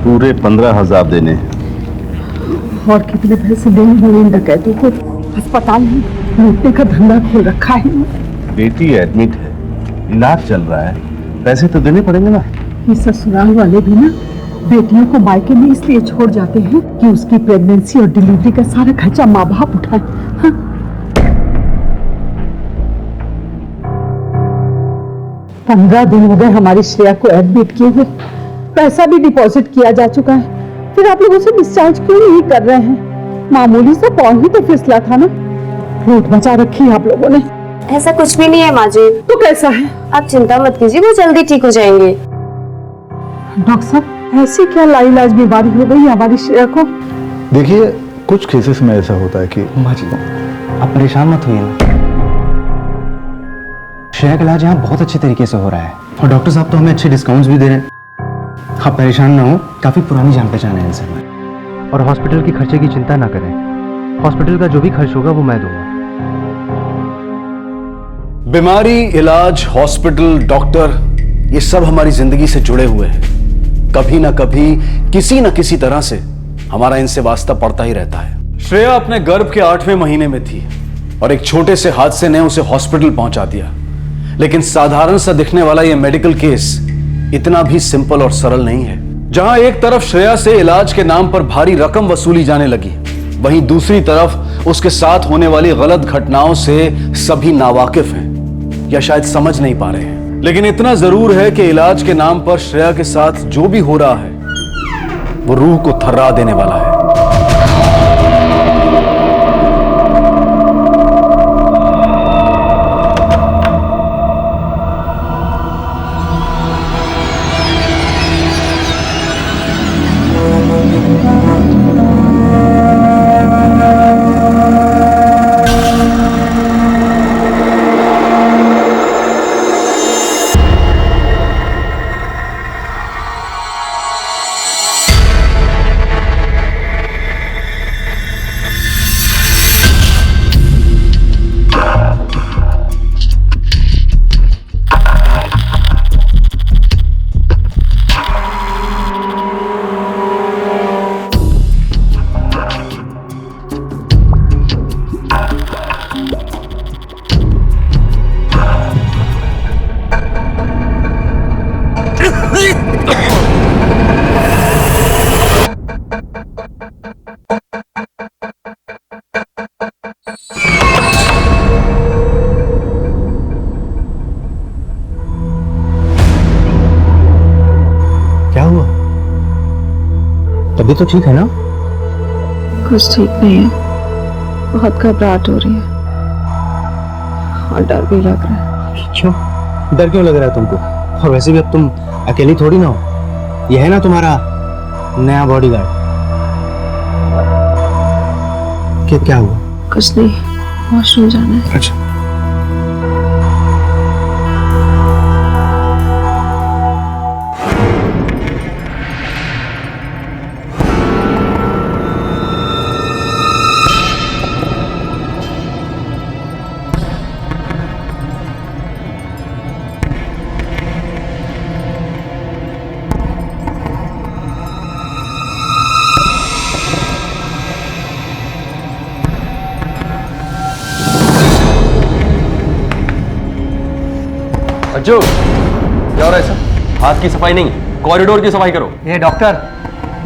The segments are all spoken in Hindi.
पूरे 15,000 देने। और कितने पैसे देने होंगे इन डकैतों को? अस्पताल में लूटने का धंधा खोल रखा है। बेटी एडमिट है, इलाज चल रहा है, पैसे तो देने पड़ेंगे ना। ये ससुराल वाले भी ना बेटियों को मायके में इसलिए छोड़ जाते हैं कि उसकी प्रेगनेंसी और डिलीवरी का सारा खर्चा माँ बाप उठाए। हाँ? 15 दिन हो गए हमारी श्रेया को एडमिट किए हुए, पैसा भी डिपॉजिट किया जा चुका है, फिर आप लोगों से डिस्चार्ज क्यों नहीं कर रहे हैं? मामूली सा पाँव ही तो फिसला था ना, लूट मचा रखी है आप लोगों ने। ऐसा कुछ भी नहीं है माँ जी। तो कैसा है? आप चिंता मत कीजिए, वो जल्दी ठीक हो जाएंगे। डॉक्टर साहब, ऐसी क्या लाइलाज बीमारी हो गई हमारी श्रेया को? देखिए, कुछ केसेस में ऐसा होता है कि माँ जी आप परेशान मत होइए ना, श्रेया का इलाज यहाँ बहुत अच्छे तरीके से हो रहा है और डॉक्टर साहब तो हमें अच्छे डिस्काउंट्स भी दे रहे हैं। आप परेशान ना हो, काफी पुरानी जान पहचान है इनसे। और हॉस्पिटल के खर्चे की चिंता ना करें, हॉस्पिटल का जो भी खर्च होगा वो मैं दूंगा। बीमारी, इलाज, हॉस्पिटल, डॉक्टर, ये सब हमारी जिंदगी से जुड़े हुए हैं। कभी ना कभी किसी न किसी तरह से हमारा इनसे वास्ता पड़ता ही रहता है। श्रेया अपने गर्भ के 8वें महीने में थी और एक छोटे से हादसे ने उसे हॉस्पिटल पहुंचा दिया। लेकिन साधारण सा दिखने वाला यह मेडिकल केस इतना भी सिंपल और सरल नहीं है। जहां एक तरफ श्रेया से इलाज के नाम पर भारी रकम वसूली जाने लगी, वहीं दूसरी तरफ उसके साथ होने वाली गलत घटनाओं से सभी नावाकिफ हैं या शायद समझ नहीं पा रहे हैं। लेकिन इतना जरूर है कि इलाज के नाम पर श्रेया के साथ जो भी हो रहा है वो रूह को थर्रा देने वाला है। तबीयत तो ठीक है ना? कुछ ठीक नहीं है, बहुत घबराहट हो रही है और डर भी लग रहा है। क्यों? डर क्यों लग रहा है तुमको? और वैसे भी अब तुम अकेली थोड़ी ना हो, यह है ना तुम्हारा नया बॉडीगार्ड। क्या हुआ? कुछ नहीं, वॉशरूम जाना है। अच्छा। अज्जू, क्या हो रहा है सर? हाथ की सफाई नहीं, कॉरिडोर की सफाई करो। ये डॉक्टर,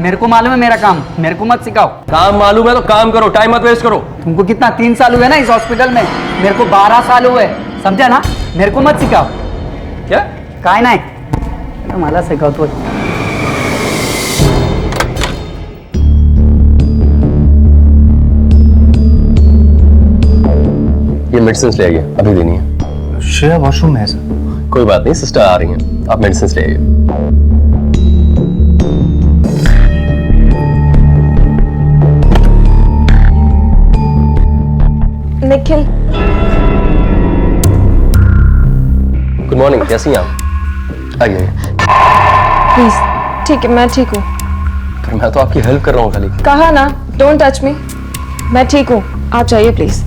मेरे को मालूम है मेरा काम, मेरे को मत सिखाओ। काम मालूम है तो काम करो, टाइम मत वेस्ट करो। तुमको कितना 3 साल हुए ना इस हॉस्पिटल में, मेरे को 12 साल हुए, समझा ना? मेरे को मत सिखाओ। क्या? काय नाही, मला शिकवतो। ये मेडिसिन ले आइए, अभी देनी है। श्रेया वॉशरूम में है सर। कोई बात नहीं, सिस्टर आ रही हैं, आप मेडिसिन ले आइए। निखिल, गुड मॉर्निंग, कैसी हैं आप? आइए। प्लीज। ठीक है, मैं ठीक हूँ। पर मैं तो आपकी हेल्प कर रहा हूँ खाली। कहा ना, डोंट टच मी। मैं ठीक हूँ, आप जाइए प्लीज।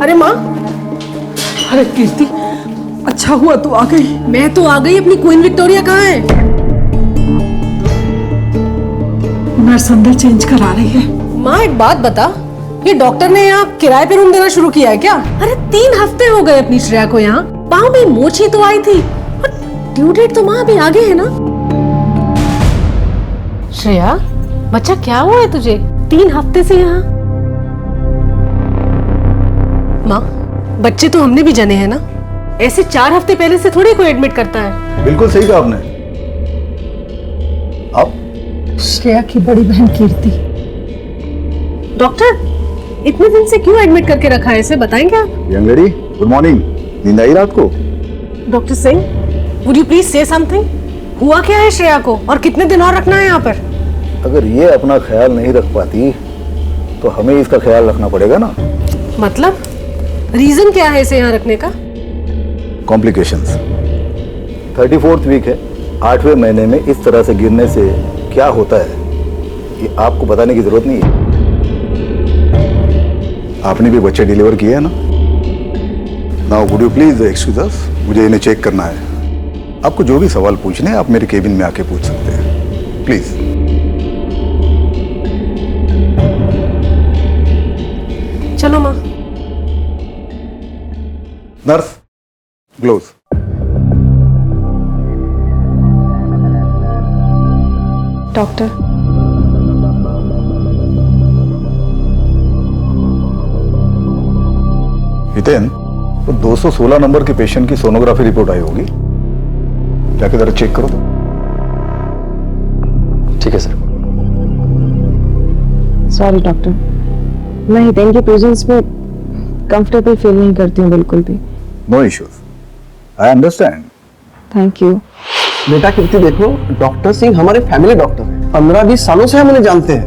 अरे माँ, अरे कीर्ति, अच्छा हुआ तू आ गई। मैं तो आ गई, अपनी क्वीन विक्टोरिया कहाँ है? नर्स अंदर चेंज करा रही है। माँ एक बात बता, ये डॉक्टर ने यहाँ किराए पे रूम देना शुरू किया है क्या? अरे 3 हफ्ते हो गए अपनी श्रेया को यहाँ। पाँव में मोच ही तो आई थी और ड्यू डेट तो माँ अभी आगे है ना। श्रेया बच्चा क्या हुआ है तुझे 3 हफ्ते से यहाँ? माँ बच्चे तो हमने भी जने हैं ना, ऐसे 4 हफ्ते पहले से थोड़ी कोई एडमिट करता है। बिल्कुल सही कहा आपने। आप श्रेया की बड़ी बहन कीर्ति। डॉक्टर इतने दिन से क्यों एडमिट करके रखा है इसे, बताएंगे आप? Young lady, good morning. नींद आई रात को? Doctor Singh, would you please से समथिंग? हुआ क्या है श्रेया को और कितने दिन और रखना है यहाँ पर? अगर ये अपना ख्याल नहीं रख पाती तो हमें इसका ख्याल रखना पड़ेगा ना। मतलब रीजन क्या है इसे यहाँ रखने का? कॉम्प्लिकेशंस। 34th वीक है। 8वें महीने में इस तरह से गिरने से क्या होता है ये आपको बताने की जरूरत नहीं है। आपने भी बच्चे डिलीवर किए हैं ना। Now would you please excuse अस, मुझे इन्हें चेक करना है। आपको जो भी सवाल पूछने हैं आप मेरे केबिन में आके पूछ सकते हैं, प्लीज। चलो माँ। Nurse, gloves. डॉक्टर हितेन, तो 216 नंबर के पेशेंट की सोनोग्राफी रिपोर्ट आई होगी, जाके जरा चेक करो तो। ठीक है सर। सॉरी डॉक्टर, मैं हितेन के प्रेजेंस में कंफर्टेबल फील नहीं करती हूँ बिल्कुल भी। No issues, I understand. Thank you. बेटा कीर्ति देखो, डॉक्टर सिंह हमारे फैमिली डॉक्टर हैं। 15-20 सालों से हम उन्हें जानते हैं।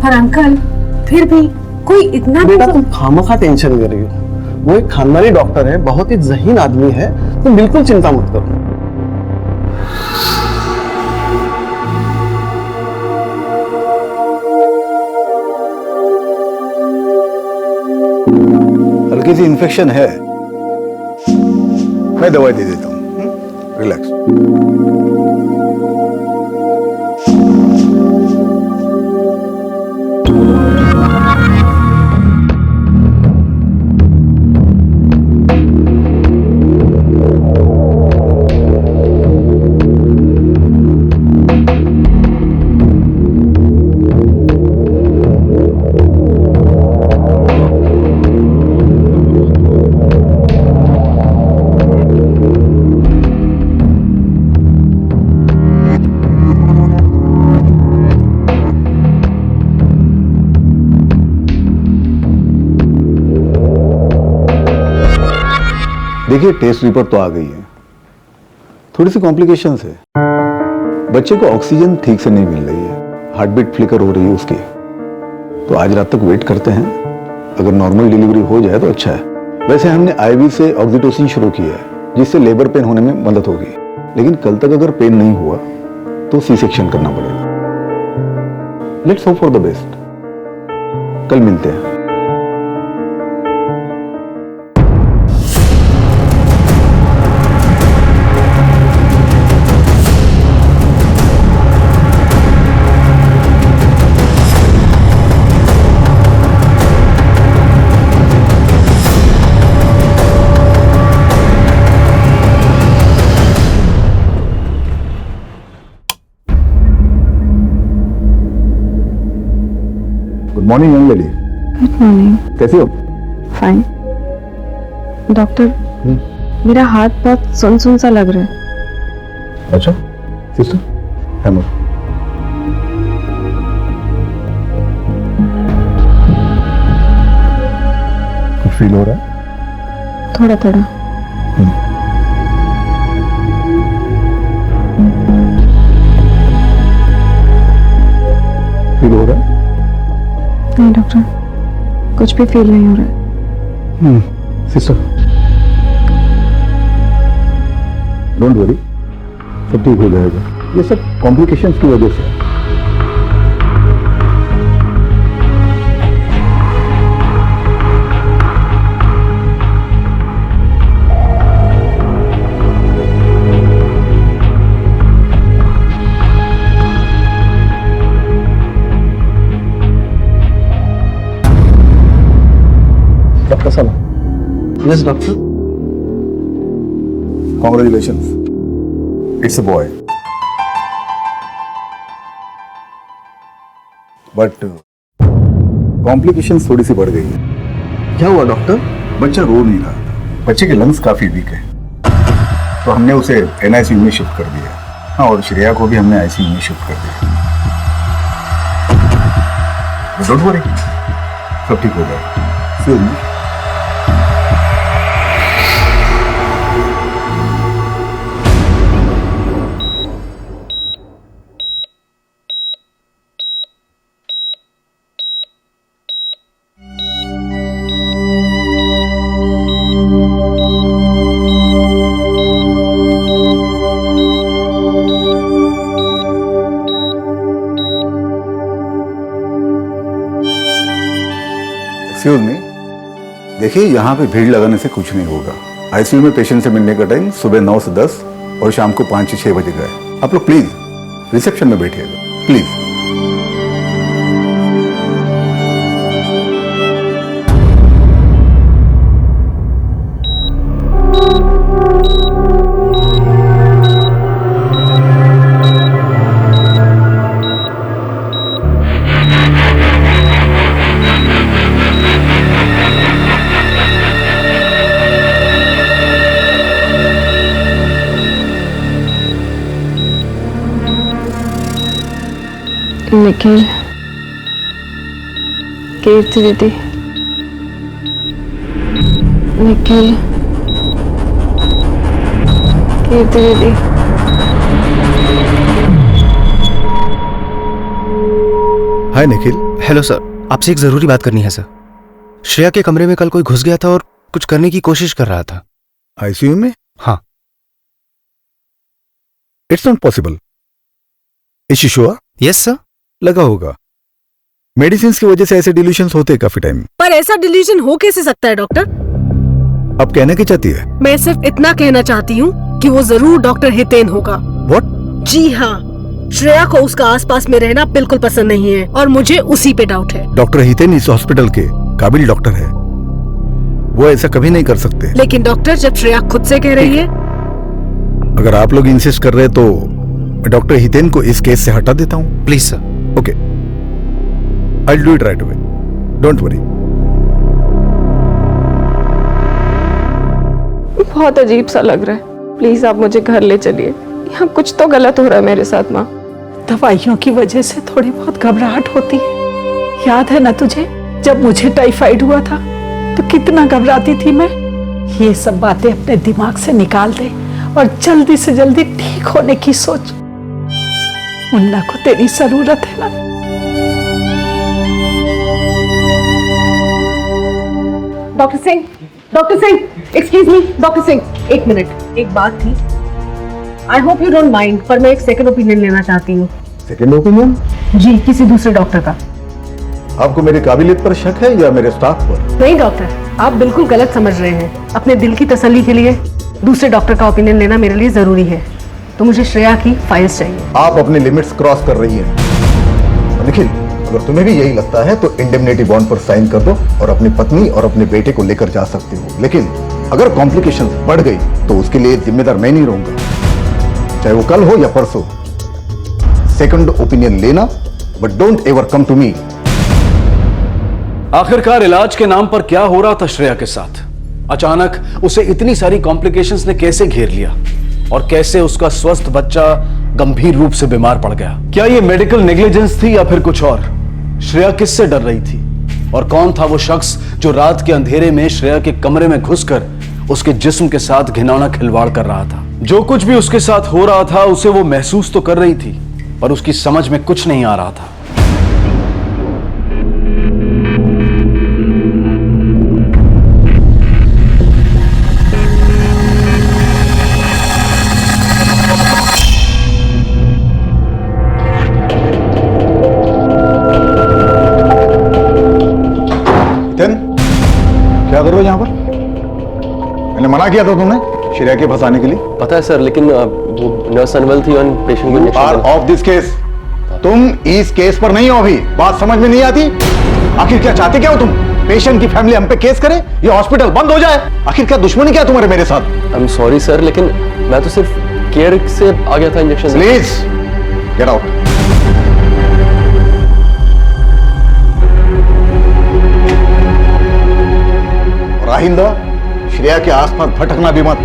पर अंकल फिर भी कोई इतना बेटा तुम खामखा टेंशन ले रही हो। वो एक खानदानी डॉक्टर है, बहुत ही ज़हीन आदमी है, तुम बिल्कुल चिंता मत करो। हल्की सी इन्फेक्शन है, मैं दवाई दे देता हूँ। रिलैक्स। देखिए टेस्ट रिपोर्ट तो आ गई है, थोड़ी सी कॉम्प्लिकेशंस है। बच्चे को ऑक्सीजन ठीक से नहीं मिल रही है, हार्ट बीट फ्लिकर हो रही है उसकी। तो आज रात तक वेट करते हैं, अगर नॉर्मल डिलीवरी हो जाए तो अच्छा है। वैसे हमने आईवी से ऑक्सीटोसिन शुरू किया है, जिससे लेबर पेन होने में मदद होगी। लेकिन कल तक अगर पेन नहीं हुआ तो सी सेक्शन करना पड़ेगा। Let's hope for the best. कल मिलते हैं। Good morning young lady. Good morning. कैसी हो? फाइन। डॉक्टर, मेरा हाथ बहुत सुन सा लग रहा है। अच्छा सिस्टर, हैमर। कुछ फील हो रहा है? थोड़ा थोड़ा। फील हो रहा है? नहीं डॉक्टर, कुछ भी फील नहीं हो रहा है। सिस्टर, डोंट वरी, सब ठीक हो जाएगा। ये सब कॉम्प्लिकेशंस की वजह से। डॉक्टर साहब। Yes doctor. Congratulations, it's a boy. But complications थोड़ी सी बढ़ गई है। क्या हुआ डॉक्टर? बच्चा रो नहीं रहा था, बच्चे के लंग्स काफी वीक है, तो हमने उसे एनआईसीयू में शिफ्ट कर दिया। हाँ, और श्रेया को भी हमने आईसीयू में शिफ्ट कर दिया। डोंट वरी, सब ठीक हो जाएगा। एक्सक्यूज मी, देखिए यहाँ पे भीड़ लगाने से कुछ नहीं होगा। आईसीयू में पेशेंट से मिलने का टाइम सुबह 9 से 10 और शाम को 5 से 6 बजे का है। आप लोग प्लीज रिसेप्शन में बैठिएगा, प्लीज। निखिल, कीर्ति दीदी, निखिल, कीर्ति दीदी। हाय निखिल। हेलो सर, आपसे एक जरूरी बात करनी है सर। श्रेया के कमरे में कल कोई घुस गया था और कुछ करने की कोशिश कर रहा था। आईसीयू में? हाँ। It's not possible. Is she sure? Yes sir. लगा होगा, मेडिसिन की वजह से ऐसे डिल्यूशंस होते हैं काफी टाइम। पर ऐसा डिल्यूजन हो कैसे सकता है डॉक्टर? अब कहना क्या चाहती है? मैं सिर्फ इतना कहना चाहती हूँ कि वो जरूर डॉक्टर हितेन होगा। व्हाट? जी हाँ, श्रेया को उसका आसपास में रहना बिल्कुल पसंद नहीं है और मुझे उसी पे डाउट है। डॉक्टर हितेन इस हॉस्पिटल के काबिल डॉक्टर है, वो ऐसा कभी नहीं कर सकते। लेकिन डॉक्टर, जब श्रेया खुद से कह रही है। अगर आप लोग इंसिस्ट कर रहे हैं तो डॉक्टर हितेन को इस केस से हटा देता हूँ। Please sir. Okay, I will do it right away, don't worry. बहुत अजीब सा लग रहा है, प्लीज आप मुझे घर ले चलिए। यहाँ कुछ तो गलत हो रहा है मेरे साथ माँ। दवाइयों की वजह से थोड़ी बहुत घबराहट होती है। याद है ना तुझे, जब मुझे टाइफाइड हुआ था तो कितना घबराती थी मैं। ये सब बातें अपने दिमाग से निकाल दे और जल्दी से जल्दी ठीक होने की सोच। मुन्ना को तेरी जरूरत है ना। Doctor Singh, excuse me, doctor Singh, एक मिनट, एक बात थी। I hope you don't mind, पर मैं एक सेकंड ओपिनियन लेना चाहती हूँ। Second opinion? जी, किसी दूसरे डॉक्टर का। आपको मेरी काबिलियत पर शक है या मेरे स्टाफ पर? नहीं डॉक्टर, आप बिल्कुल गलत समझ रहे हैं। अपने दिल की तसल्ली के लिए दूसरे डॉक्टर का ओपिनियन लेना मेरे लिए जरूरी है। तो मुझे श्रेया की फाइल्स चाहिए। आप अपने लिमिट्स क्रॉस कर रही हैं। निखिल, अगर तुम्हें भी यही लगता है तो इंडेमनिटी बॉन्ड पर साइन कर दो और अपनी पत्नी और अपने बेटे को लेकर जा सकते हो। लेकिन अगर कॉम्प्लिकेशंस बढ़ गई तो उसके लिए जिम्मेदार मैं नहीं रहूंगा, चाहे वो कल हो या परसों। सेकंड ओपिनियन लेना, but don't ever come to me. आखिरकार इलाज के नाम पर क्या हो रहा था श्रेया के साथ? अचानक उसे इतनी सारी कॉम्प्लिकेशंस ने कैसे घेर लिया और कैसे उसका स्वस्थ बच्चा गंभीर रूप से बीमार पड़ गया? क्या यह मेडिकल नेग्लिजेंस थी या फिर कुछ और? श्रेया किससे डर रही थी और कौन था वो शख्स जो रात के अंधेरे में श्रेया के कमरे में घुसकर उसके जिस्म के साथ घिनौना खिलवाड़ कर रहा था? जो कुछ भी उसके साथ हो रहा था उसे वो महसूस तो कर रही थी, पर उसकी समझ में कुछ नहीं आ रहा था। क्या कर रहे हो यहाँ पर? मैंने मना किया था तुम्हें श्रेया के फंसाने के लिए। पता है सर, लेकिन वो नर्स अनवेल थी और पेशेंट को injection are off this case. तुम इस केस पर नहीं हो अभी। बात समझ में नहीं आती? आखिर क्या चाहते क्या हो तुम? पेशेंट की फैमिली हम पे केस करे, ये हॉस्पिटल बंद हो जाए। आखिर क्या दुश्मनी क्या तुम्हारे मेरे साथ? आई एम सॉरी सर, लेकिन मैं तो सिर्फ केयर से आ गया था इंजेक्शन। Please get out. और आइंदा श्रेया के आसपास भटकना भी मत।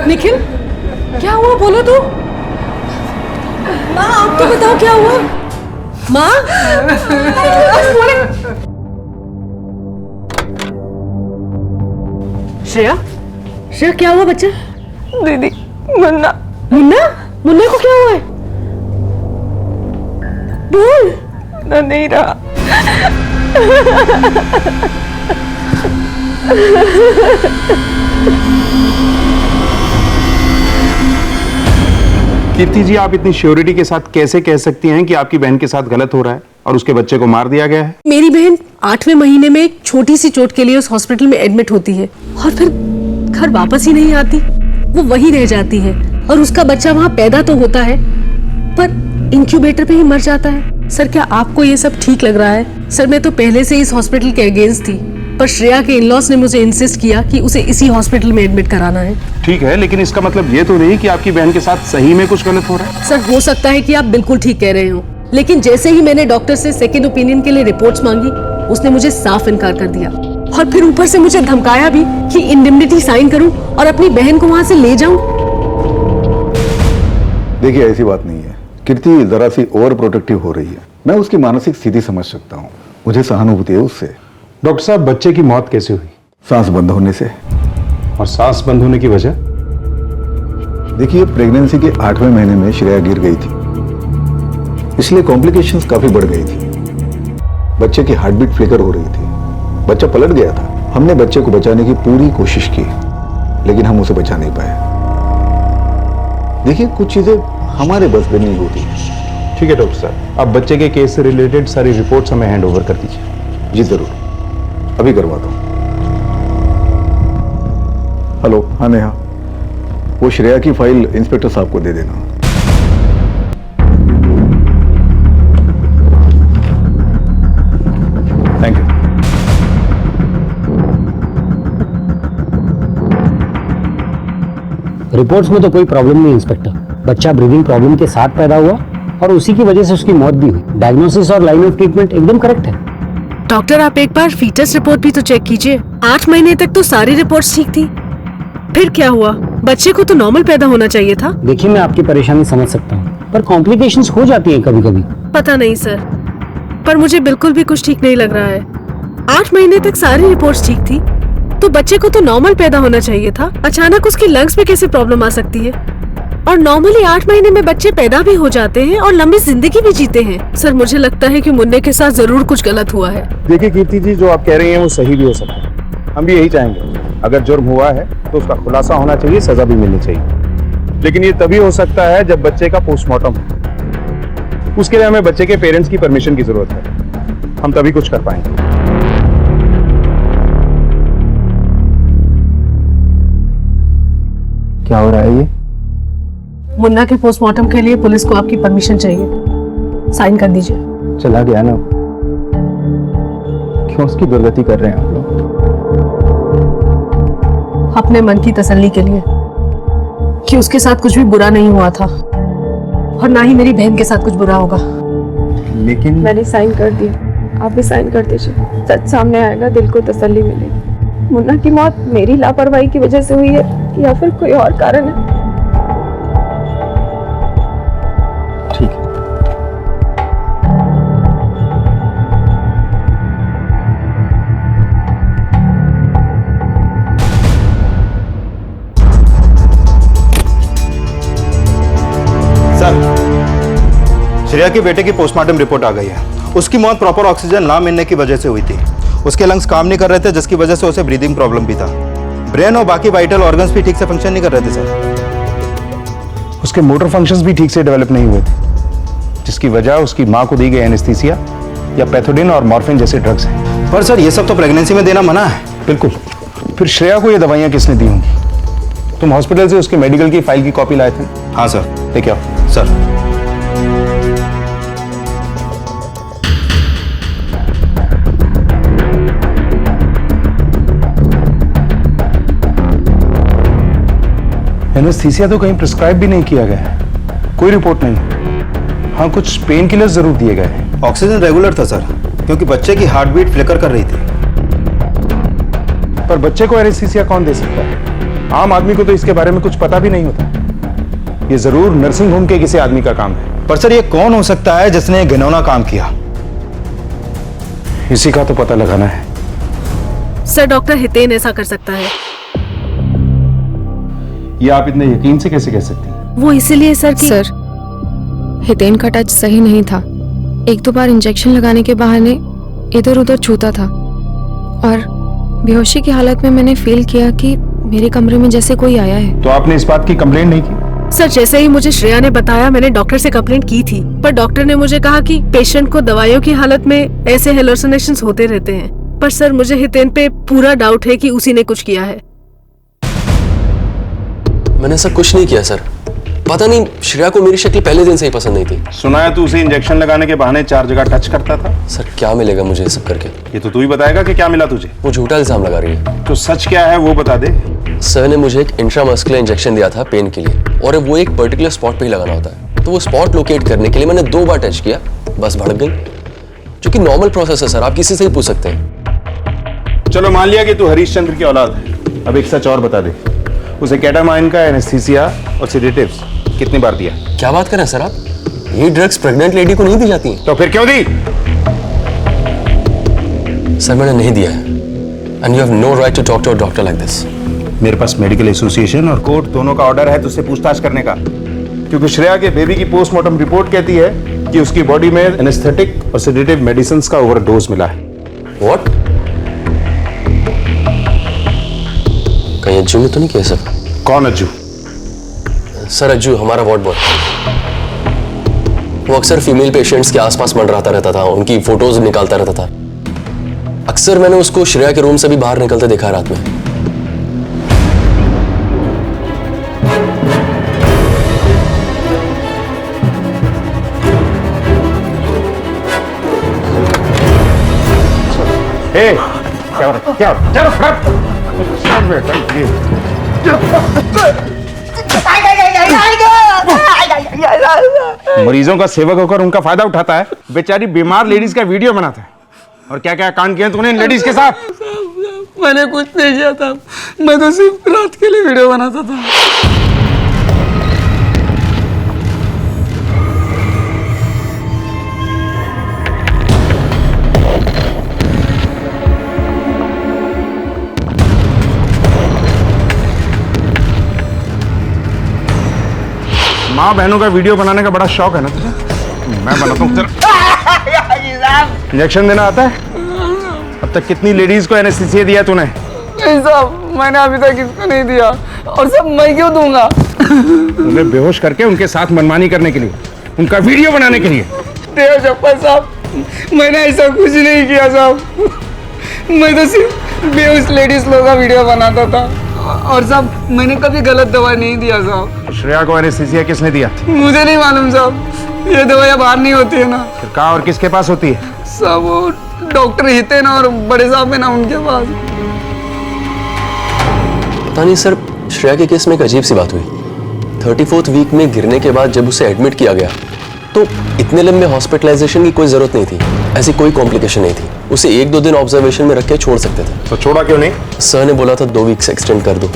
निखिल, क्या हुआ बोलो तो। माँ आप तो बताओ क्या हुआ। माँ श्रेया, श्रेया क्या हुआ बच्चा? दीदी मुन्ना। मुन्ना, मुन्ना को क्या हुआ है? बोल। मुन्ना नहीं रहा। कीर्ति जी, आप इतनी श्योरिटी के साथ कैसे कह सकती हैं कि आपकी बहन के साथ गलत हो रहा है और उसके बच्चे को मार दिया गया है? मेरी बहन 8वें महीने में एक छोटी सी चोट के लिए उस हॉस्पिटल में एडमिट होती है और फिर घर वापस ही नहीं आती। वो वहीं रह जाती है और उसका बच्चा वहाँ पैदा तो होता है पर इंक्यूबेटर पे ही मर जाता है। सर क्या आपको ये सब ठीक लग रहा है? सर मैं तो पहले से इस हॉस्पिटल के अगेंस्ट थी, पर श्रेया के इन-लॉज ने मुझे इंसिस्ट किया कि उसे इसी हॉस्पिटल में एडमिट कराना है। ठीक है, लेकिन इसका मतलब ये तो नहीं कि आपकी बहन के साथ सही में कुछ गलत हो रहा है। सर हो सकता है कि आप बिल्कुल ठीक कह रहे हो, लेकिन जैसे ही मैंने डॉक्टर से सेकेंड ओपिनियन के लिए रिपोर्ट्स मांगी, उसने मुझे साफ इनकार कर दिया और फिर ऊपर से मुझे धमकाया भी कि इंडेमनिटी साइन करूं और अपनी बहन को वहां से ले जाऊं। देखिए ऐसी बात नहीं है, कीर्ति जरा सी ओवर प्रोटेक्टिव हो रही है। मैं उसकी मानसिक स्थिति समझ सकता हूँ, मुझे सहानुभूति है उससे। डॉक्टर साहब, बच्चे की मौत कैसे हुई? सांस बंद होने से। और सांस बंद होने की वजह? देखिए प्रेगनेंसी के 8वें महीने में श्रेया गिर गई थी, इसलिए कॉम्प्लिकेशंस काफी बढ़ गई थी। बच्चे की हार्ट बीट फ्लिकर हो रही थी, बच्चा पलट गया था। हमने बच्चे को बचाने की पूरी कोशिश की, लेकिन हम उसे बचा नहीं पाए। देखिए कुछ चीजें हमारे बस में नहीं होती। ठीक है डॉक्टर साहब, आप बच्चे के केस से रिलेटेड सारी रिपोर्ट्स हमें हैंड ओवर कर दीजिए। जी जरूर, अभी करवाता हूं। हेलो, हाँ नेहा, वो श्रेया की फाइल इंस्पेक्टर साहब को दे देना। Thank you. रिपोर्ट्स में तो कोई प्रॉब्लम नहीं इंस्पेक्टर, बच्चा ब्रीदिंग प्रॉब्लम के साथ पैदा हुआ और उसी की वजह से उसकी मौत भी हुई। डायग्नोसिस और लाइन ऑफ ट्रीटमेंट एकदम करेक्ट है। डॉक्टर आप एक बार फीटस रिपोर्ट भी तो चेक कीजिए। 8 महीने तक तो सारी रिपोर्ट्स ठीक थी, फिर क्या हुआ? बच्चे को तो नॉर्मल पैदा होना चाहिए था। देखिए मैं आपकी परेशानी समझ सकता हूँ, पर कॉम्प्लिकेशंस हो जाती है कभी कभी। पता नहीं सर, पर मुझे बिल्कुल भी कुछ ठीक नहीं लग रहा है। 8 महीने तक सारी रिपोर्ट्स ठीक थी, तो बच्चे को तो नॉर्मल पैदा होना चाहिए था। अचानक उसकी लंग्स में कैसे प्रॉब्लम आ सकती है? और नॉर्मली 8 महीने में बच्चे पैदा भी हो जाते हैं और लंबी जिंदगी भी जीते हैं। सर मुझे लगता है कि मुन्ने के साथ जरूर कुछ गलत हुआ है। देखिए कीर्ति जी, जो आप कह रही हैं वो सही भी हो सकता है। हम भी यही चाहेंगे, अगर जुर्म हुआ है तो उसका खुलासा होना चाहिए, सजा भी मिलनी चाहिए। लेकिन ये तभी हो सकता है जब बच्चे का पोस्टमार्टम हो। उसके लिए हमें बच्चे के पेरेंट्स की परमिशन की जरूरत है, हम तभी कुछ कर पाएंगे। क्या हो रहा है ये? मुन्ना के पोस्टमार्टम के लिए पुलिस को आपकी परमिशन चाहिए, साइन कर दीजिए। चला गया ना, क्यों उसकी दुर्गति कर रहे हैं आप लोग? अपने मन की तसल्ली के लिए कि उसके साथ कुछ भी बुरा नहीं हुआ था और ना ही मेरी बहन के साथ कुछ बुरा होगा। लेकिन मैंने साइन कर दिया, आप भी साइन कर दीजिए। सच सामने आएगा, दिल को तसल्ली मिलेगी। मुन्ना की मौत मेरी लापरवाही की वजह से हुई है या फिर कोई और कारण है? ठीक है। श्रेया के बेटे की पोस्टमार्टम रिपोर्ट आ गई है। उसकी मौत प्रॉपर ऑक्सीजन ना मिलने की वजह से हुई थी। उसके लंग्स काम नहीं कर रहे थे, जिसकी वजह से उसे ब्रीदिंग प्रॉब्लम भी था। ब्रेन और बाकी वाइटल ऑर्गन्स भी ठीक से फंक्शन नहीं कर रहे थे सर। उसके मोटर फंक्शंस भी ठीक से डेवलप नहीं हुए थे, जिसकी वजह उसकी मां को दी गई एनेस्थीसिया या पैथोडिन और मॉर्फिन जैसे ड्रग्स हैं। पर सर ये सब तो प्रेगनेंसी में देना मना है। बिल्कुल। फिर श्रेया को ये दवाइयां किसने दी होंगी? तुम हॉस्पिटल से उसके मेडिकल की फाइल की कॉपी लाए थे? हाँ सर। लेके आओ। सर एनेस्थीसिया तो कहीं प्रिस्क्राइब भी नहीं किया गया है, कोई रिपोर्ट नहीं। हाँ, कुछ पेन किलर्स जरूर दिए गए हैं। ऑक्सीजन रेगुलर था सर, क्योंकि बच्चे की हार्ट बीट फ्लिकर कर रही थी। पर बच्चे को एनेस्थीसिया कौन दे सकता है? आम आदमी को तो इसके बारे में कुछ पता भी नहीं होता। ये जरूर नर्सिंग होम के किसी आदमी का काम है। पर सर ये कौन हो सकता है जिसने ये घिनौना काम किया? इसी का तो पता लगाना है। सर डॉक्टर हितेन ऐसा कर सकता है। ये आप इतने यकीन से कैसे कह सकती हैं? वो इसीलिए सर कि सर हितेन का टच सही नहीं था। एक दो बार इंजेक्शन लगाने के बहाने इधर उधर छूता था और बेहोशी की हालत में मैंने फील किया कि मेरे कमरे में जैसे कोई आया है। तो आपने इस बात की कंप्लेंट नहीं की? सर जैसे ही मुझे श्रेया ने बताया मैंने डॉक्टर से कंप्लेंट की थी, पर डॉक्टर ने मुझे कहा कि पेशेंट को दवाइयों की हालत में ऐसे हेलुसिनेशंस होते रहते हैं। पर सर मुझे हितेन पे पूरा डाउट है कि उसी ने कुछ किया है। मैंने ऐसा कुछ नहीं किया सर। पता नहीं श्रेया को मेरी शक्ल पहले दिन से ही पसंद नहीं थी। सुना है तू उसे इंजेक्शन लगाने के बहाने 4 जगह टच करता था। सर क्या मिलेगा मुझे ये सब करके? ये तो तू ही बताएगा कि क्या मिला तुझे। वो झूठा इल्जाम लगा रही है। तो सच क्या है वो बता दे। सर ने मुझे एक इंट्रामस्कुलर इंजेक्शन दिया था पेन के लिए, और वो एक पर्टिकुलर स्पॉट पे ही लगाना होता है। तो वो स्पॉट लोकेट करने के लिए मैंने 2 बार टच किया, बस भड़क गई। जो कि नॉर्मल प्रोसेस है सर, आप किसी से ही पूछ सकते हैं। चलो मान लिया कि तू हरीश चंद्र की औलाद है। अब एक सच और बता दे, उसे केटामाइन का एनेस्थीसिया और सेडेटिव्स कितनी बार दिया? क्या बात कर रहे हैं सर आप? ये ड्रग्स प्रेग्नेंट लेडी को नहीं दी जाती हैं। तो फिर क्यों दी? सर मैंने नहीं दिया है, and you have no right to talk to a doctor like this. मेरे पास मेडिकल एसोसिएशन और कोर्ट दोनों का ऑर्डर है तुझसे पूछताछ करने का, क्योंकि श्रेया के बेबी की पोस्टमार्टम रिपोर्ट कहती है कि उसकी बॉडी में एनेस्थेटिक और सेडेटिव मेडिसिन का ओवरडोज मिला है। व्हाट? कहीं अज्जू ने तो नहीं किया सर? कौन अज्जू? सर अज्जू हमारा वार्ड बॉय। वो अक्सर फीमेल पेशेंट्स के आसपास मंडराता रहता था, उनकी फोटोज निकालता रहता था। अक्सर मैंने उसको श्रेया के रूम से भी बाहर निकलते देखा रात में। मरीजों का सेवक होकर उनका फायदा उठाता है। बेचारी बीमार लेडीज का वीडियो बनाता है। और क्या क्या कांड किए तूने इन लेडीज के साथ? मैंने कुछ नहीं किया था, मैं तो सिर्फ रात के लिए वीडियो बनाता था। माँ बहनों का वीडियो बनाने का बड़ा शौक है ना तुझे? मैं बनाता हूँ तेरा। इंजेक्शन देना आता है? अब तक कितनी लेडीज को एनेस्थीसिया दिया तूने? नहीं साहब, मैंने अभी तक किसको नहीं दिया, और सब मैं क्यों दूंगा? उन्हें बेहोश करके उनके साथ मनमानी करने के लिए, उनका वीडियो बनाने के लिए। देव जप्पा साहब, मैंने ऐसा कुछ नहीं किया साहब। मैं तो सिर्फ बेहोश लेडीज लोगों का वीडियो बनाता था, और सब मैंने कभी गलत दवा नहीं दिया साहब। श्रेया को एनेस्थीसिया किसने दिया? मुझे नहीं मालूम साहब, ये दवाइयाँ बाहर नहीं होती है ना। फिर कहाँ और किसके पास होती है? सब वो डॉक्टर हितेन और बड़े साहब है ना, उनके पास। पता नहीं सर, श्रेया के केस में एक अजीब सी बात हुई। 34th वीक में गिरने के बाद जब उसे एडमिट किया गया तो इतने लंबे हॉस्पिटलाइजेशन की कोई जरूरत नहीं थी। ऐसी कोई कॉम्प्लिकेशन नहीं थी। उसे 1-2 दिन ऑब्जर्वेशन में रख के छोड़ सकते थे। तो छोड़ा क्यों नहीं? सर ने बोला था 2 वीक्स एक्सटेंड कर दो।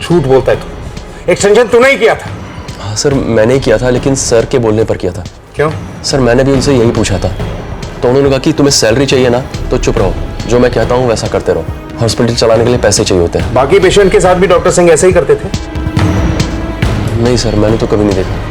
झूठ बोलता है तू। एक्सटेंशन तूने ही किया था। हाँ सर, मैंने ही किया था, लेकिन सर के बोलने पर किया था। क्यों? सर मैंने भी उनसे यही पूछा था, तो उन्होंने कहा कि तुम्हें सैलरी चाहिए ना तो चुप रहो, जो मैं कहता हूँ वैसा करते रहो। हॉस्पिटल चलाने के लिए पैसे चाहिए होते हैं। बाकी पेशेंट के साथ भी डॉक्टर सिंह ऐसे ही करते थे? नहीं सर, मैंने तो कभी नहीं देखा।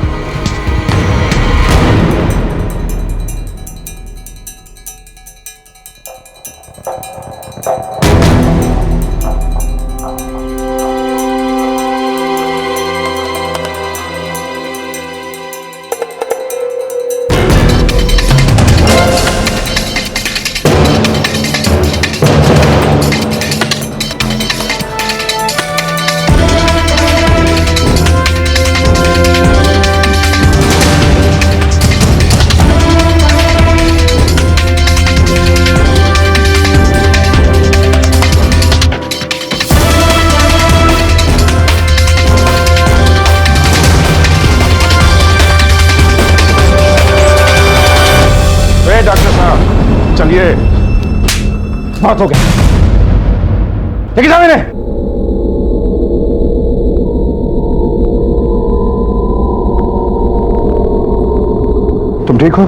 चाहिए। बहुत हो गया, लेके जाओ इन्हें। तुम ठीक हो?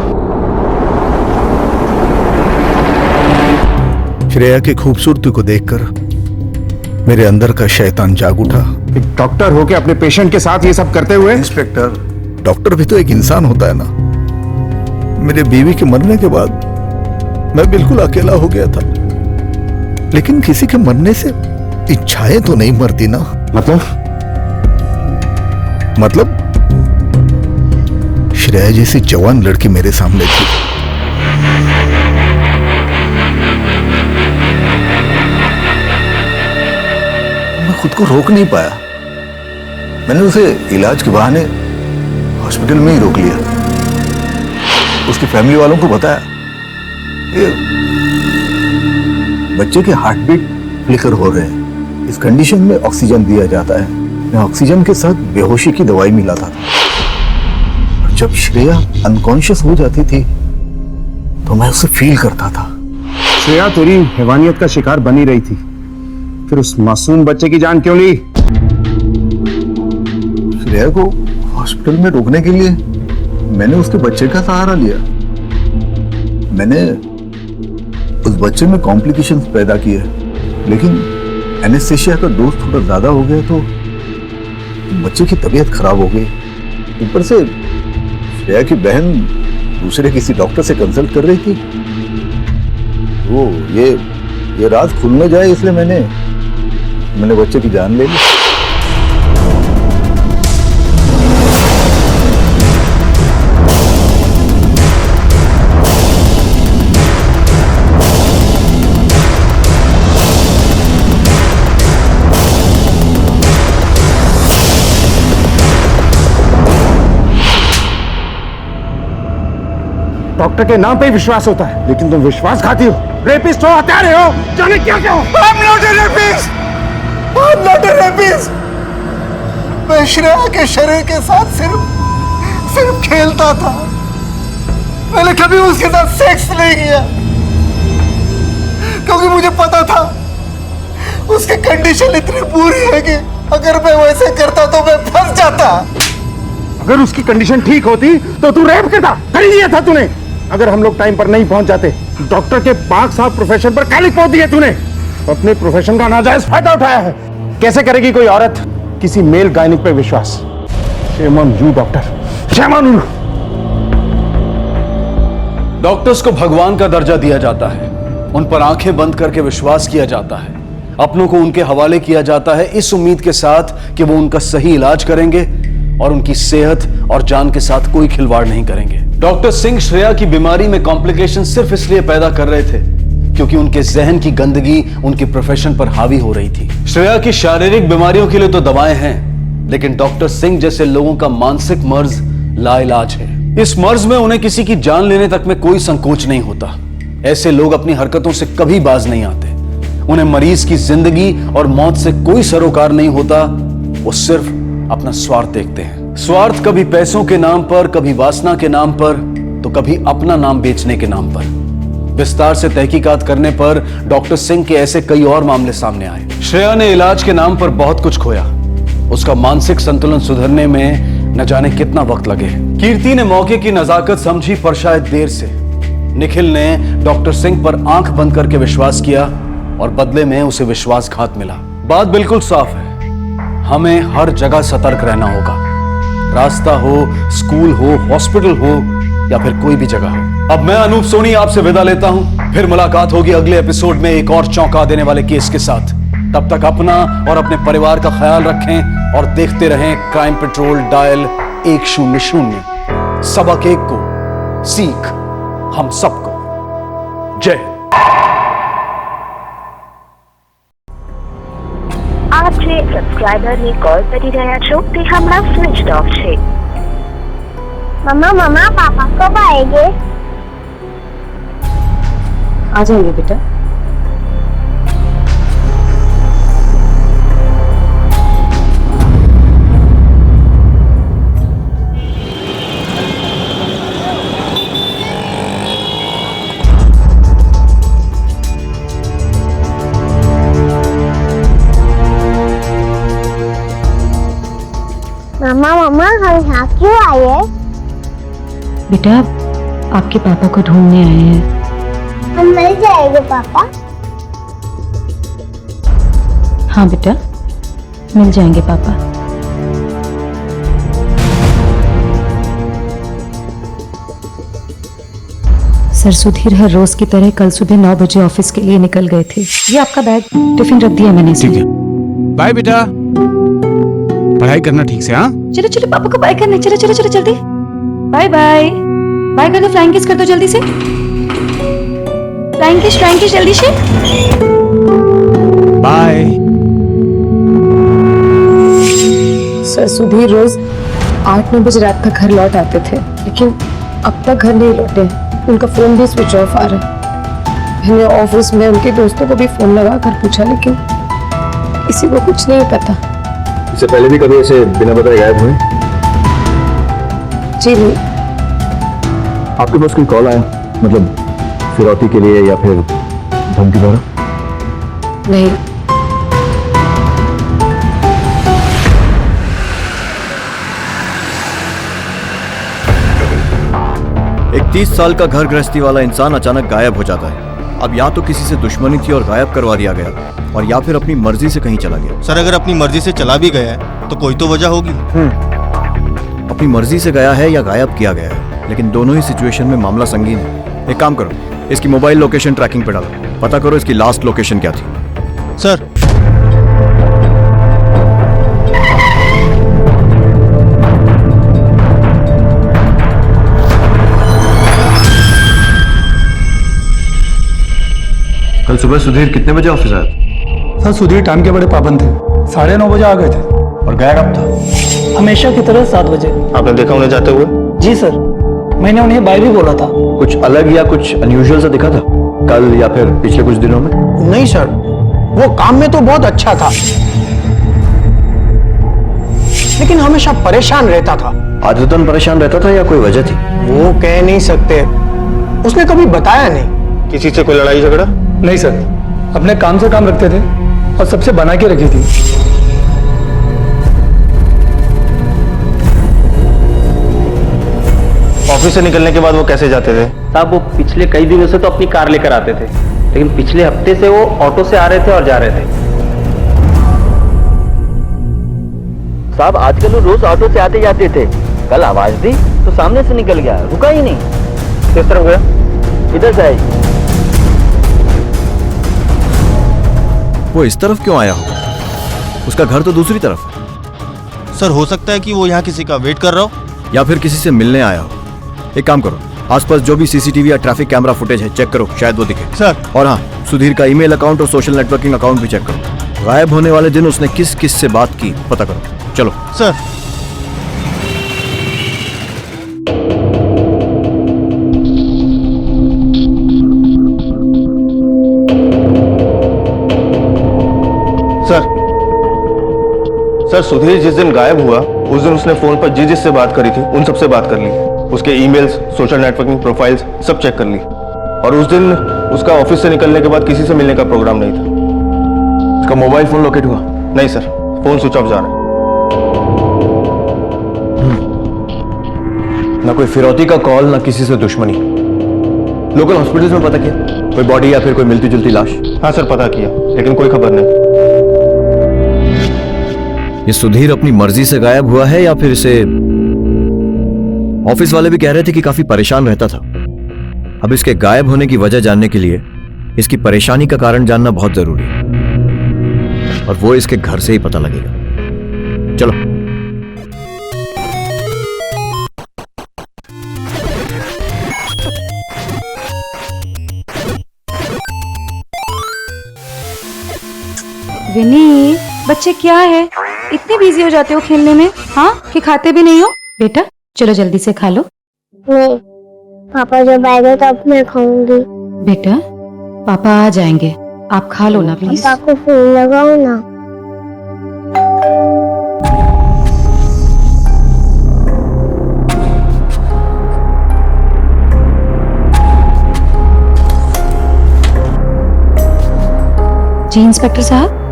श्रेया की खूबसूरती को देखकर मेरे अंदर का शैतान जाग उठा। एक डॉक्टर होके अपने पेशेंट के साथ ये सब करते हुए। इंस्पेक्टर, डॉक्टर भी तो एक इंसान होता है ना। मेरे बीवी के मरने के बाद मैं बिल्कुल अकेला हो गया था, लेकिन किसी के मरने से इच्छाएं तो नहीं मरती ना। मतलब श्रेया जैसी जवान लड़की मेरे सामने थी। मैं खुद को रोक नहीं पाया। मैंने उसे इलाज के बहाने हॉस्पिटल में ही रोक लिया। उसकी फैमिली वालों को बताया ये बच्चे के हार्ट बीट फ्लिकर हो रहे हैं, इस कंडीशन में ऑक्सीजन दिया जाता है। मैं ऑक्सीजन के साथ बेहोशी की दवाई मिलाता था। जब श्रेया अनकॉन्शियस हो जाती थी तो मैं उसे फील करता था। श्रेया तेरी हैवानियत का शिकार बनी रही थी, फिर उस मासूम बच्चे की जान क्यों ली? श्रेया को हॉस्पिटल में रोकने के लिए मैंने उसके बच्चे का सहारा लिया। मैंने उस बच्चे में कॉम्प्लिकेशंस पैदा किए, लेकिन एनेस्थेशिया का डोज थोड़ा ज्यादा हो गया तो बच्चे की तबीयत खराब हो गई। ऊपर से श्रेया की बहन दूसरे किसी डॉक्टर से कंसल्ट कर रही थी। वो ये राज खुल न जाए इसलिए मैंने बच्चे की जान ले ली। डॉक्टर के नाम पे ही विश्वास होता है, लेकिन तुम विश्वासघाती हो, रेपिस्ट हो, हत्यारे हो, जाने क्या क्या हो। I'm not a rapist! I'm not a rapist! मैं श्रेया के शरीर के साथ सिर्फ खेलता था। मैंने कभी उसके साथ सेक्स नहीं किया, क्योंकि मुझे पता था उसकी कंडीशन इतनी बुरी है कि अगर मैं वैसे करता तो मैं फंस जाता। अगर उसकी कंडीशन ठीक होती तो तू रेप करता, कर ही दिया था तूने। अगर हम लोग टाइम पर नहीं पहुंच जाते, डॉक्टर के पाक साहब प्रोफेशन पर कालिक पोत दिए तूने। अपने प्रोफेशन का नाजायज फायदा उठाया है। कैसे करेगी कोई औरत किसी मेल गायनिक पे विश्वास? Shame on you doctor, shame on you. Doctors को भगवान का दर्जा दिया जाता है, उन पर आंखें बंद करके विश्वास किया जाता है, अपनों को उनके हवाले किया जाता है इस उम्मीद के साथ कि वो उनका सही इलाज करेंगे और उनकी सेहत और जान के साथ कोई खिलवाड़ नहीं करेंगे। डॉक्टर सिंह श्रेया की बीमारी में कॉम्प्लिकेशन सिर्फ इसलिए पैदा कर रहे थे क्योंकि उनके जहन की गंदगी उनके प्रोफेशन पर हावी हो रही थी। श्रेया की शारीरिक बीमारियों के लिए तो दवाएं हैं, लेकिन डॉक्टर सिंह जैसे लोगों का मानसिक मर्ज लाइलाज है। इस मर्ज में उन्हें किसी की जान लेने तक में कोई संकोच नहीं होता। ऐसे लोग अपनी हरकतों से कभी बाज नहीं आते। उन्हें मरीज की जिंदगी और मौत से कोई सरोकार नहीं होता। वो सिर्फ अपना स्वार्थ देखते हैं। स्वार्थ कभी पैसों के नाम पर, कभी वासना के नाम पर, तो कभी अपना नाम बेचने के नाम पर। विस्तार से तहकीकात करने पर डॉक्टर सिंह के ऐसे कई और मामले सामने आए। श्रेया ने इलाज के नाम पर बहुत कुछ खोया। उसका मानसिक संतुलन सुधरने में न जाने कितना वक्त लगे। कीर्ति ने मौके की नजाकत समझी, पर शायद देर से। निखिल ने डॉक्टर सिंह पर आंख बंद करके विश्वास किया और बदले में उसे विश्वासघात मिला। बात बिल्कुल साफ है, हमें हर जगह सतर्क रहना होगा। रास्ता हो, स्कूल हो, हॉस्पिटल हो या फिर कोई भी जगह हो। अब मैं अनूप सोनी आपसे विदा लेता हूं। फिर मुलाकात होगी अगले एपिसोड में एक और चौंका देने वाले केस के साथ। तब तक अपना और अपने परिवार का ख्याल रखें और देखते रहें क्राइम पेट्रोल डायल 100। सबक एक को, सीख हम सबको। जय हिंद। આપ જે સબસ્ક્રાઇબરને કોલ કરી રહ્યા છો તે હમણાં સ્વિચ ઓફ છે। મમ્મા પાપા કબ આएंगे? आ जाएंगे बेटा। यहाँ क्यों आई है? बेटा आपके पापा को ढूंढने आए हैं। हम मिल जाएंगे पापा? हाँ बेटा मिल जाएंगे पापा। सर सुधीर हर रोज की तरह कल सुबह 9 बजे ऑफिस के लिए निकल गए थे। ये आपका बैग टिफिन रख दिया मैंने इसमें। ठीक है, बाय बेटा, पढ़ाई करना ठीक से। हाँ चलो चलो पापा को बाय करने, चलो चलो चलो जल्दी बाय बाय बाय कर दो, फ्लाइंग किस कर दो जल्दी से, फ्लाइंग किस जल्दी से बाय। सर सुधीर रोज 8-9 बजे रात तक घर लौट आते थे, लेकिन अब तक घर नहीं लौटे। उनका फोन भी स्विच ऑफ आ रहा है। मैंने ऑफिस में उनके दोस्तों को भी फोन लगा कर पूछा, लेकिन किसी को कुछ नहीं पता। इससे पहले भी कभी ऐसे बिना बताए गायब हुए? जी नहीं। आपके पास कोई कॉल आया, मतलब फिरौती के लिए या फिर धमकी द्वारा? नहीं। एक 30 साल का घर गृहस्थी वाला इंसान अचानक गायब हो जाता है। अब या तो किसी से दुश्मनी थी और गायब करवा दिया गया, और या फिर अपनी मर्जी से कहीं चला गया। सर अगर अपनी मर्जी से चला भी गया है तो कोई तो वजह होगी। अपनी मर्जी से गया है या गायब किया गया है, लेकिन दोनों ही सिचुएशन में मामला संगीन है। एक काम करो, इसकी मोबाइल लोकेशन ट्रैकिंग पे डालो, पता करो इसकी लास्ट लोकेशन क्या थी। सर कल सुबह सुधीर कितने बजे ऑफिस आया? सर सुधीर टाइम के बड़े पाबंद थे, 9:30 बजे आ गए थे। और गया कब था? हमेशा की तरह 7 बजे। आपने देखा उन्हें जाते हुए? जी सर, मैंने उन्हें बाय भी बोला था। कुछ अलग या कुछ अनयूजुअल सा दिखा था कल या फिर पिछले कुछ दिनों में? नहीं सर, वो काम में तो बहुत अच्छा था, लेकिन हमेशा परेशान रहता था। आदतन परेशान रहता था या कोई वजह थी? वो कह नहीं सकते, उसने कभी बताया नहीं। किसी से कोई लड़ाई झगड़ा? नहीं सर, अपने काम से काम रखते थे और सबसे बना के रखी थी। ऑफिस से निकलने के बाद वो कैसे जाते थे? साहब वो पिछले कई दिनों से तो अपनी कार लेकर आते थे, लेकिन पिछले हफ्ते से वो ऑटो से आ रहे थे और जा रहे थे। साहब आजकल वो रोज ऑटो से आते जाते थे, कल आवाज दी तो सामने से निकल गया, रुका ही नहीं। किस तरफ गया? इधर से आई। वो इस तरफ क्यों आया होगा? उसका घर तो दूसरी तरफ है। सर हो सकता है कि वो यहाँ किसी का वेट कर रहा हो, या फिर किसी से मिलने आया हो। एक काम करो, आसपास जो भी सीसीटीवी या ट्रैफिक कैमरा फुटेज है चेक करो, शायद वो दिखे। सर। और हाँ, सुधीर का ईमेल अकाउंट और सोशल नेटवर्किंग अकाउंट भी चेक करो। गायब होने वाले दिन उसने किस किस से बात की पता करो। चलो सर। सर सुधीर जिस दिन गायब हुआ उस दिन उसने फोन पर जिस से बात करी थी उन सब से बात कर ली, उसके ईमेल्स, सोशल नेटवर्किंग प्रोफाइल्स सब चेक कर ली। और उस दिन उसका ऑफिस से निकलने के बाद किसी से मिलने का प्रोग्राम नहीं था। उसका मोबाइल फोन लोकेट हुआ? नहीं सर, फोन स्विच ऑफ जा रहा है। ना कोई फिरौती का कॉल, ना किसी से दुश्मनी। लोकल हॉस्पिटल्स में पता किया कोई बॉडी या फिर कोई मिलती जुलती लाश? हाँ सर पता किया, लेकिन कोई खबर नहीं। ये सुधीर अपनी मर्जी से गायब हुआ है या फिर इसे ऑफिस वाले भी कह रहे थे कि काफी परेशान रहता था। अब इसके गायब होने की वजह जानने के लिए इसकी परेशानी का कारण जानना बहुत जरूरी है, और वो इसके घर से ही पता लगेगा। चलो विनी, बच्चे क्या है, इतने बिजी हो जाते हो खेलने में, हाँ, कि खाते भी नहीं हो? बेटा चलो जल्दी से खा लो। नहीं, पापा जब आएंगे तब मैं खाऊंगी। बेटा पापा आ जाएंगे, आप खा लो ना प्लीज। पापा को फोन लगाओ ना। जी इंस्पेक्टर साहब।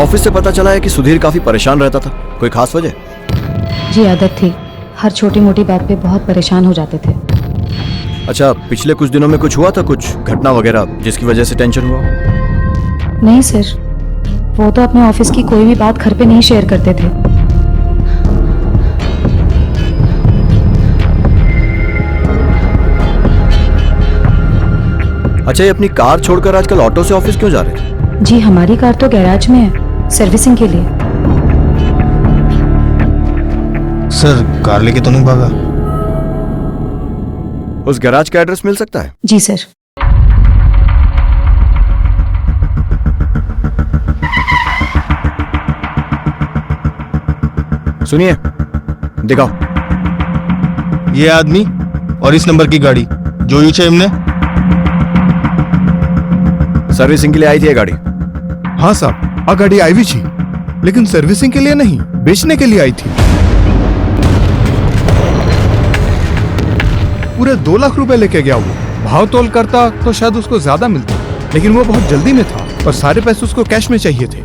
ऑफिस से पता चला है कि सुधीर काफी परेशान रहता था। कोई खास वजह? जी आदत थी, हर छोटी मोटी बात पे बहुत परेशान हो जाते थे। अच्छा, पिछले कुछ दिनों में कुछ हुआ था, कुछ घटना वगैरह जिसकी वजह से टेंशन हुआ? नहीं सर, वो तो अपने ऑफिस की कोई भी बात घर पे नहीं शेयर करते थे। अच्छा, ये अपनी कार छोड़कर आजकल ऑटो से ऑफिस क्यों जा रहे थे? जी हमारी कार तो गैराज में है, सर्विसिंग के लिए। सर कार लेके तो नहीं भागा? उस गैराज का एड्रेस मिल सकता है? जी सर। सुनिए, दिखाओ। ये आदमी और इस नंबर की गाड़ी જોયું છે એમને? सर्विसिंग के लिए आई थी ये गाड़ी? हाँ साहब, आ गाड़ी आई भी थी, लेकिन सर्विसिंग के लिए नहीं, बेचने के लिए आई थी। पूरे 2 लाख रुपए लेके गया वो। भाव तोल करता तो शायद उसको ज्यादा मिलता, लेकिन वो बहुत जल्दी में था और सारे पैसे उसको कैश में चाहिए थे।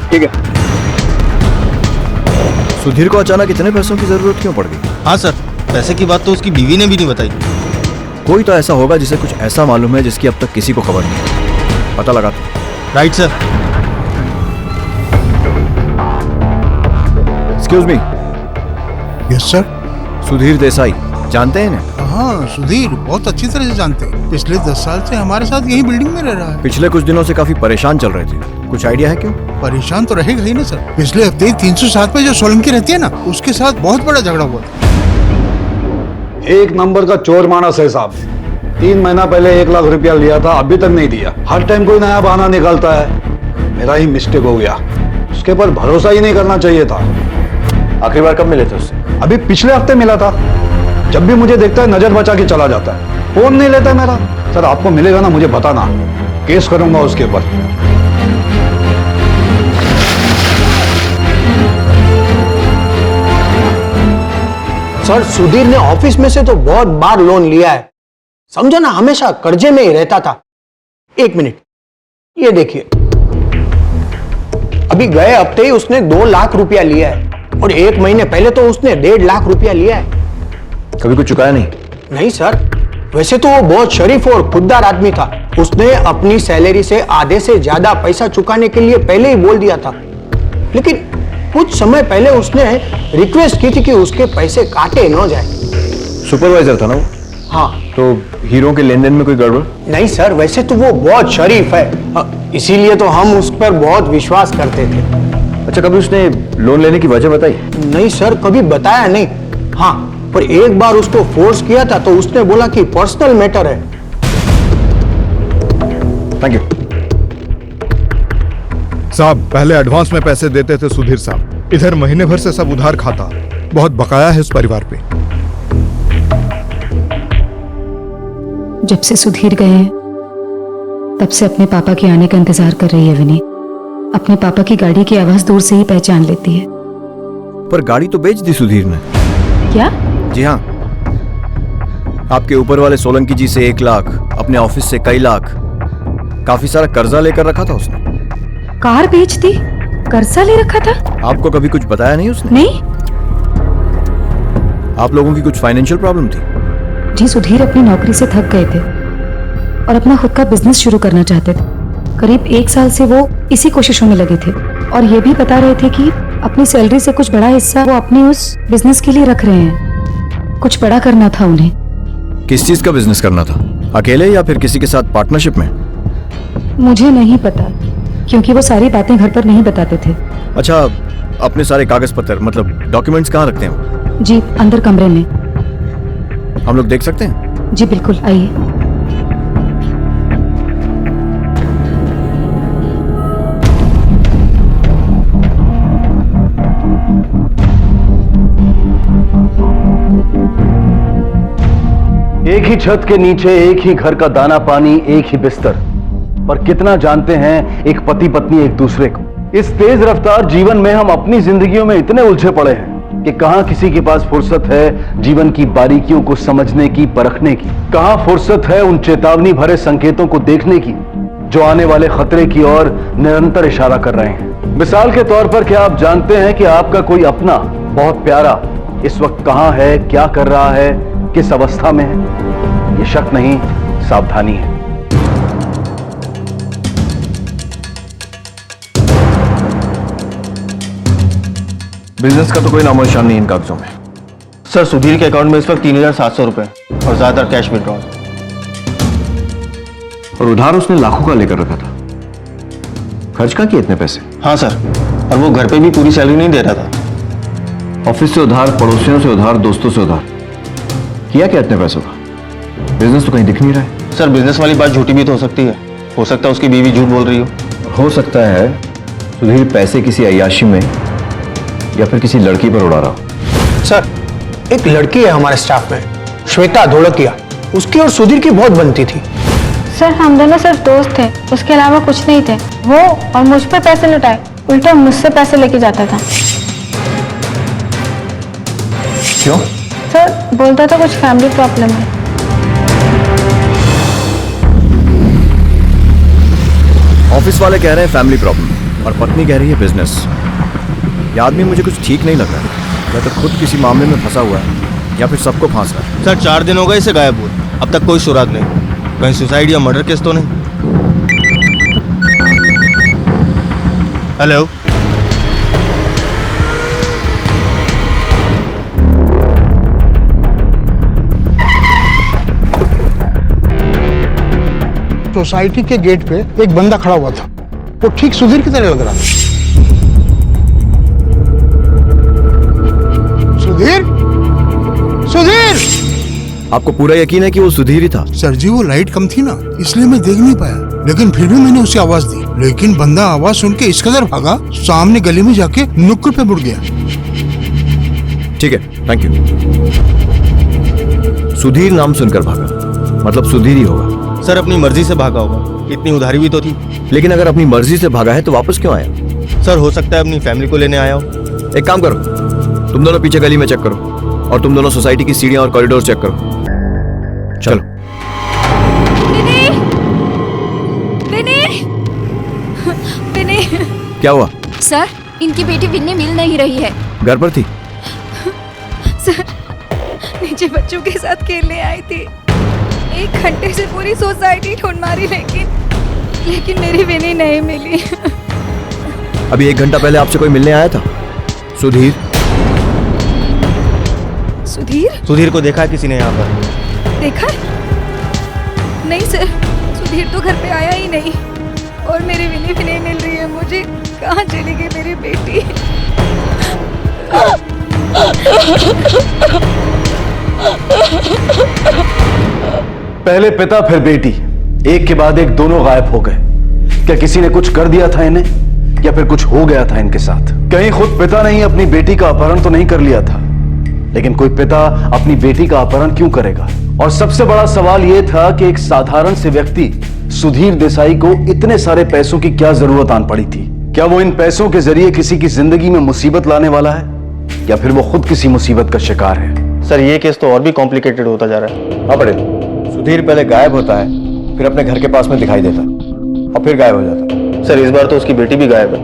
ठीक है। सुधीर को अचानक इतने पैसों की जरूरत क्यों पड़ गई? हाँ सर, पैसे की बात तो उसकी बीवी ने भी नहीं बताई। कोई तो ऐसा होगा जिसे कुछ ऐसा मालूम है जिसकी अब तक किसी को खबर नहीं। पता लगा। Right sir. Excuse me. Yes sir. Sudhir Desai, जानते हैं इन्हें? हाँ, सुधीर बहुत अच्छी तरह से जानते हैं। पिछले 10 साल से हमारे साथ यही बिल्डिंग में रह रहा है। पिछले कुछ दिनों से काफी परेशान चल रहे थे, कुछ आइडिया है क्यों? परेशान तो रहेगा ही ना सर। पिछले हफ्ते 307 पे जो सोलंकी रहती है ना, उसके साथ बहुत बड़ा झगड़ा हुआ था। एक नंबर का चोर मानस है साहब। 3 महीना पहले 1 लाख रुपया लिया था, अभी तक नहीं दिया। हर टाइम कोई नया बहाना निकालता है। मेरा ही मिस्टेक हो गया, उसके पर भरोसा ही नहीं करना चाहिए था। आखिरी बार कब मिले थे उससे? अभी पिछले हफ्ते मिला था। जब भी मुझे देखता है नजर बचा के चला जाता है, फोन नहीं लेता मेरा। सर आपको मिलेगा ना, मुझे बताना, केस करूंगा उसके ऊपर। सर सुधीर ने ऑफिस में से तो बहुत बार लोन लिया है, समझो ना, हमेशा कर्जे में ही रहता था। 1 मिनट, ये देखिए, अभी गए हफ्ते ही उसने 2 लाख रुपया लिया है और 1 महीने पहले तो उसने 1.5 लाख रुपया लिया है। कभी कुछ चुकाया नहीं? नहीं सर, वैसे तो वो बहुत शरीफ और खुददार आदमी था। उसने अपनी सैलरी से आधे से ज्यादा पैसा चुकाने के लिए पहले ही बोल दिया था, लेकिन कुछ समय पहले उसने रिक्वेस्ट की थी कि उसके पैसे काटे न जाए। सुपरवाइजर था ना वो? हाँ। तो हीरो के लेन देन में कोई गड़बड़? नहीं सर, वैसे तो वो बहुत शरीफ है, इसीलिए तो हम उस पर बहुत विश्वास करते थे। अच्छा, कभी उसने लोन लेने की वजह बताई? नहीं सर, कभी बताया नहीं। हाँ, पर एक बार उसको फोर्स किया था तो उसने बोला कि पर्सनल मैटर है। थैंक यू साहब। पहले एडवांस में पैसे देते थे सुधीर साहब, इधर महीने भर से सब उधार खाता। बहुत बकाया है उस परिवार पे। जब से सुधीर गए हैं तब से अपने पापा के आने का इंतजार कर रही है विनी। अपने पापा की गाड़ी की आवाज दूर से ही पहचान लेती है। पर गाड़ी तो बेच दी सुधीर ने। क्या? जी हाँ, आपके ऊपर वाले सोलंकी जी से 1 लाख, अपने ऑफिस से कई लाख, काफी सारा कर्जा लेकर रखा था उसने। कार बेच दी, कर्जा ले रखा था? आपको कभी कुछ बताया नहीं उसने? नहीं। आप लोगों की कुछ फाइनेंशियल प्रॉब्लम थी? जी, सुधीर अपनी नौकरी से थक गए थे और अपना खुद का बिजनेस शुरू करना चाहते थे। करीब 1 साल से वो इसी कोशिशों में लगे थे और ये भी बता रहे थे कि अपनी सैलरी से कुछ बड़ा हिस्सा वो अपने उस बिजनेस के लिए रख रहे हैं। कुछ बड़ा करना था उन्हें। किस चीज का बिजनेस करना था? अकेले या फिर किसी के साथ पार्टनरशिप में? मुझे नहीं पता, क्योंकि वो सारी बातें घर पर नहीं बताते थे। अच्छा, अपने सारे कागज पत्र मतलब डॉक्यूमेंट्स कहाँ रखते हैं? जी, अंदर कमरे में। हम लोग देख सकते हैं? जी बिल्कुल, आइए। एक ही छत के नीचे एक ही घर का दाना पानी, एक ही बिस्तर, पर कितना जानते हैं एक पति पत्नी एक दूसरे को। इस तेज रफ्तार जीवन में हम अपनी जिंदगियों में इतने उलझे पड़े हैं कि कहां किसी के पास फुर्सत है जीवन की बारीकियों को समझने की, परखने की। कहां फुर्सत है उन चेतावनी भरे संकेतों को देखने की जो आने वाले खतरे की ओर निरंतर इशारा कर रहे हैं। मिसाल के तौर पर क्या आप जानते हैं कि आपका कोई अपना बहुत प्यारा इस वक्त कहां है, क्या कर रहा है, किस अवस्था में है? ये शक नहीं, सावधानी है। बिजनेस का तो कोई नामो निशान नहीं इन कागजों में। सर, सुधीर के अकाउंट में इस वक्त 3700 रुपए और ज्यादातर कैश विड्रॉल। और उधार उसने लाखों का लेकर रखा था। खर्च का किए इतने पैसे? हाँ सर, और वो घर पे भी पूरी सैलरी नहीं दे रहा था। ऑफिस से उधार, पड़ोसियों से उधार, दोस्तों से उधार। किया क्या इतने पैसों का? बिजनेस तो कहीं दिख नहीं रहा है। सर, बिजनेस वाली बात झूठी भी तो हो सकती है। हो सकता है उसकी बीवी झूठ बोल रही हो सकता है सुधीर पैसे किसी अय्याशी में या फिर किसी लड़की पर उड़ा रहा हो। सर, एक लड़की है हमारे स्टाफ में, श्वेता धोलकिया, उसकी और सुधीर की बहुत बनती थी। सर, हम दोनों सिर्फ दोस्त थे, उसके अलावा कुछ नहीं थे। वो और मुझ पर पैसे लुटाए, उल्टा मुझसे पैसे लेके जाता था। क्यों? सर, बोलता था कुछ फैमिली प्रॉब्लम है। ऑफिस वाले कह रहे हैं फैमिली प्रॉब्लम और पत्नी कह रही है बिजनेस। ये आदमी मुझे कुछ ठीक नहीं लग रहा है। या तो खुद किसी मामले में फंसा हुआ है या फिर सबको फांस रहा है। सर, 4 दिन हो गए इसे गायब हुए, अब तक कोई सुराग नहीं। कहीं सुसाइड या मर्डर केस तो नहीं? हेलो, सोसाइटी के गेट पे एक बंदा खड़ा हुआ था, वो ठीक सुधीर की तरह लग रहा था। सुधीर, सुधीर! आपको पूरा यकीन है कि वो सुधीर ही था? सर जी, वो लाइट कम थी ना, इसलिए मैं देख नहीं पाया, लेकिन फिर भी मैंने उसे आवाज दी। लेकिन बंदा आवाज सुन के इस कदर भागा, सामने गली में जाके नुक्कड़ पे मुड़ गया। ठीक है, थैंक यू। सुधीर नाम सुनकर भागा, मतलब सुधीर ही होगा। सर, अपनी मर्जी से भागा होगा, इतनी उधारी भी तो थी। लेकिन अगर अपनी मर्जी से भागा है तो वापस क्यों आया? सर, हो सकता है अपनी फैमिली को लेने आया हो। एक काम करो, तुम दोनों पीछे गली में चेक करो और तुम दोनों सोसाइटी की सीढ़ियां और कॉरिडोर चेक करो। चलो। विनी! क्या हुआ? सर, इनकी बेटी विन्नी मिल नहीं रही है। घर पर थी? सर, नीचे बच्चों के साथ खेलने आई थी। 1 घंटे से पूरी सोसाइटी ढूंढ मारी, लेकिन मेरी विनी नहीं मिली। अभी 1 घंटा पहले आपसे कोई मिलने आया था? सुधीर? सुधीर? सुधीर को देखा है किसी ने यहाँ पर? देखा? नहीं सर, सुधीर तो घर पे आया ही नहीं, और मेरी विनी भी नहीं मिल रही है मुझे। कहाँ चली गई मेरी बेटी? पहले पिता फिर बेटी, एक के बाद एक दोनों गायब हो गए। क्या किसी ने कुछ कर दिया था इन्हें, या फिर कुछ हो गया था इनके साथ? कहीं खुद पिता ने ही अपनी बेटी का अपहरण तो नहीं कर लिया था? लेकिन कोई पिता अपनी बेटी का अपहरण क्यों करेगा? और सबसे बड़ा सवाल यह था कि एक साधारण से व्यक्ति सुधीर देसाई को इतने सारे पैसों की क्या जरूरत आन पड़ी थी? क्या वो इन पैसों के जरिए किसी की जिंदगी में मुसीबत लाने वाला है, या फिर वो खुद किसी मुसीबत का शिकार है? सर, ये केस तो और भी कॉम्प्लिकेटेड होता जा रहा है। हाँ पटेल, सुधीर पहले गायब होता है, फिर अपने घर के पास में दिखाई देता और फिर गायब हो जाता। सर, इस बार तो उसकी बेटी भी गायब है।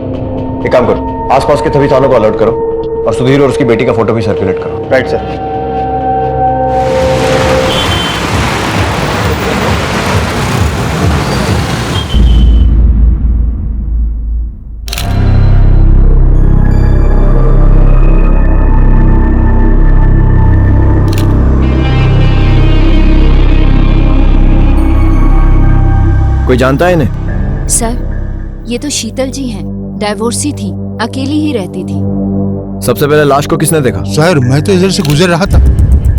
एक काम करो, आसपास के सभी थानों को अलर्ट करो और सुधीर और उसकी बेटी का फोटो भी सर्कुलेट करो। Right sir. कोई जानता है इन्हें? सर, ये तो शीतल जी हैं, डाइवोर्सी थी, अकेली ही रहती थी। सबसे पहले लाश को किसने देखा? सर, मैं तो इधर से गुजर रहा था,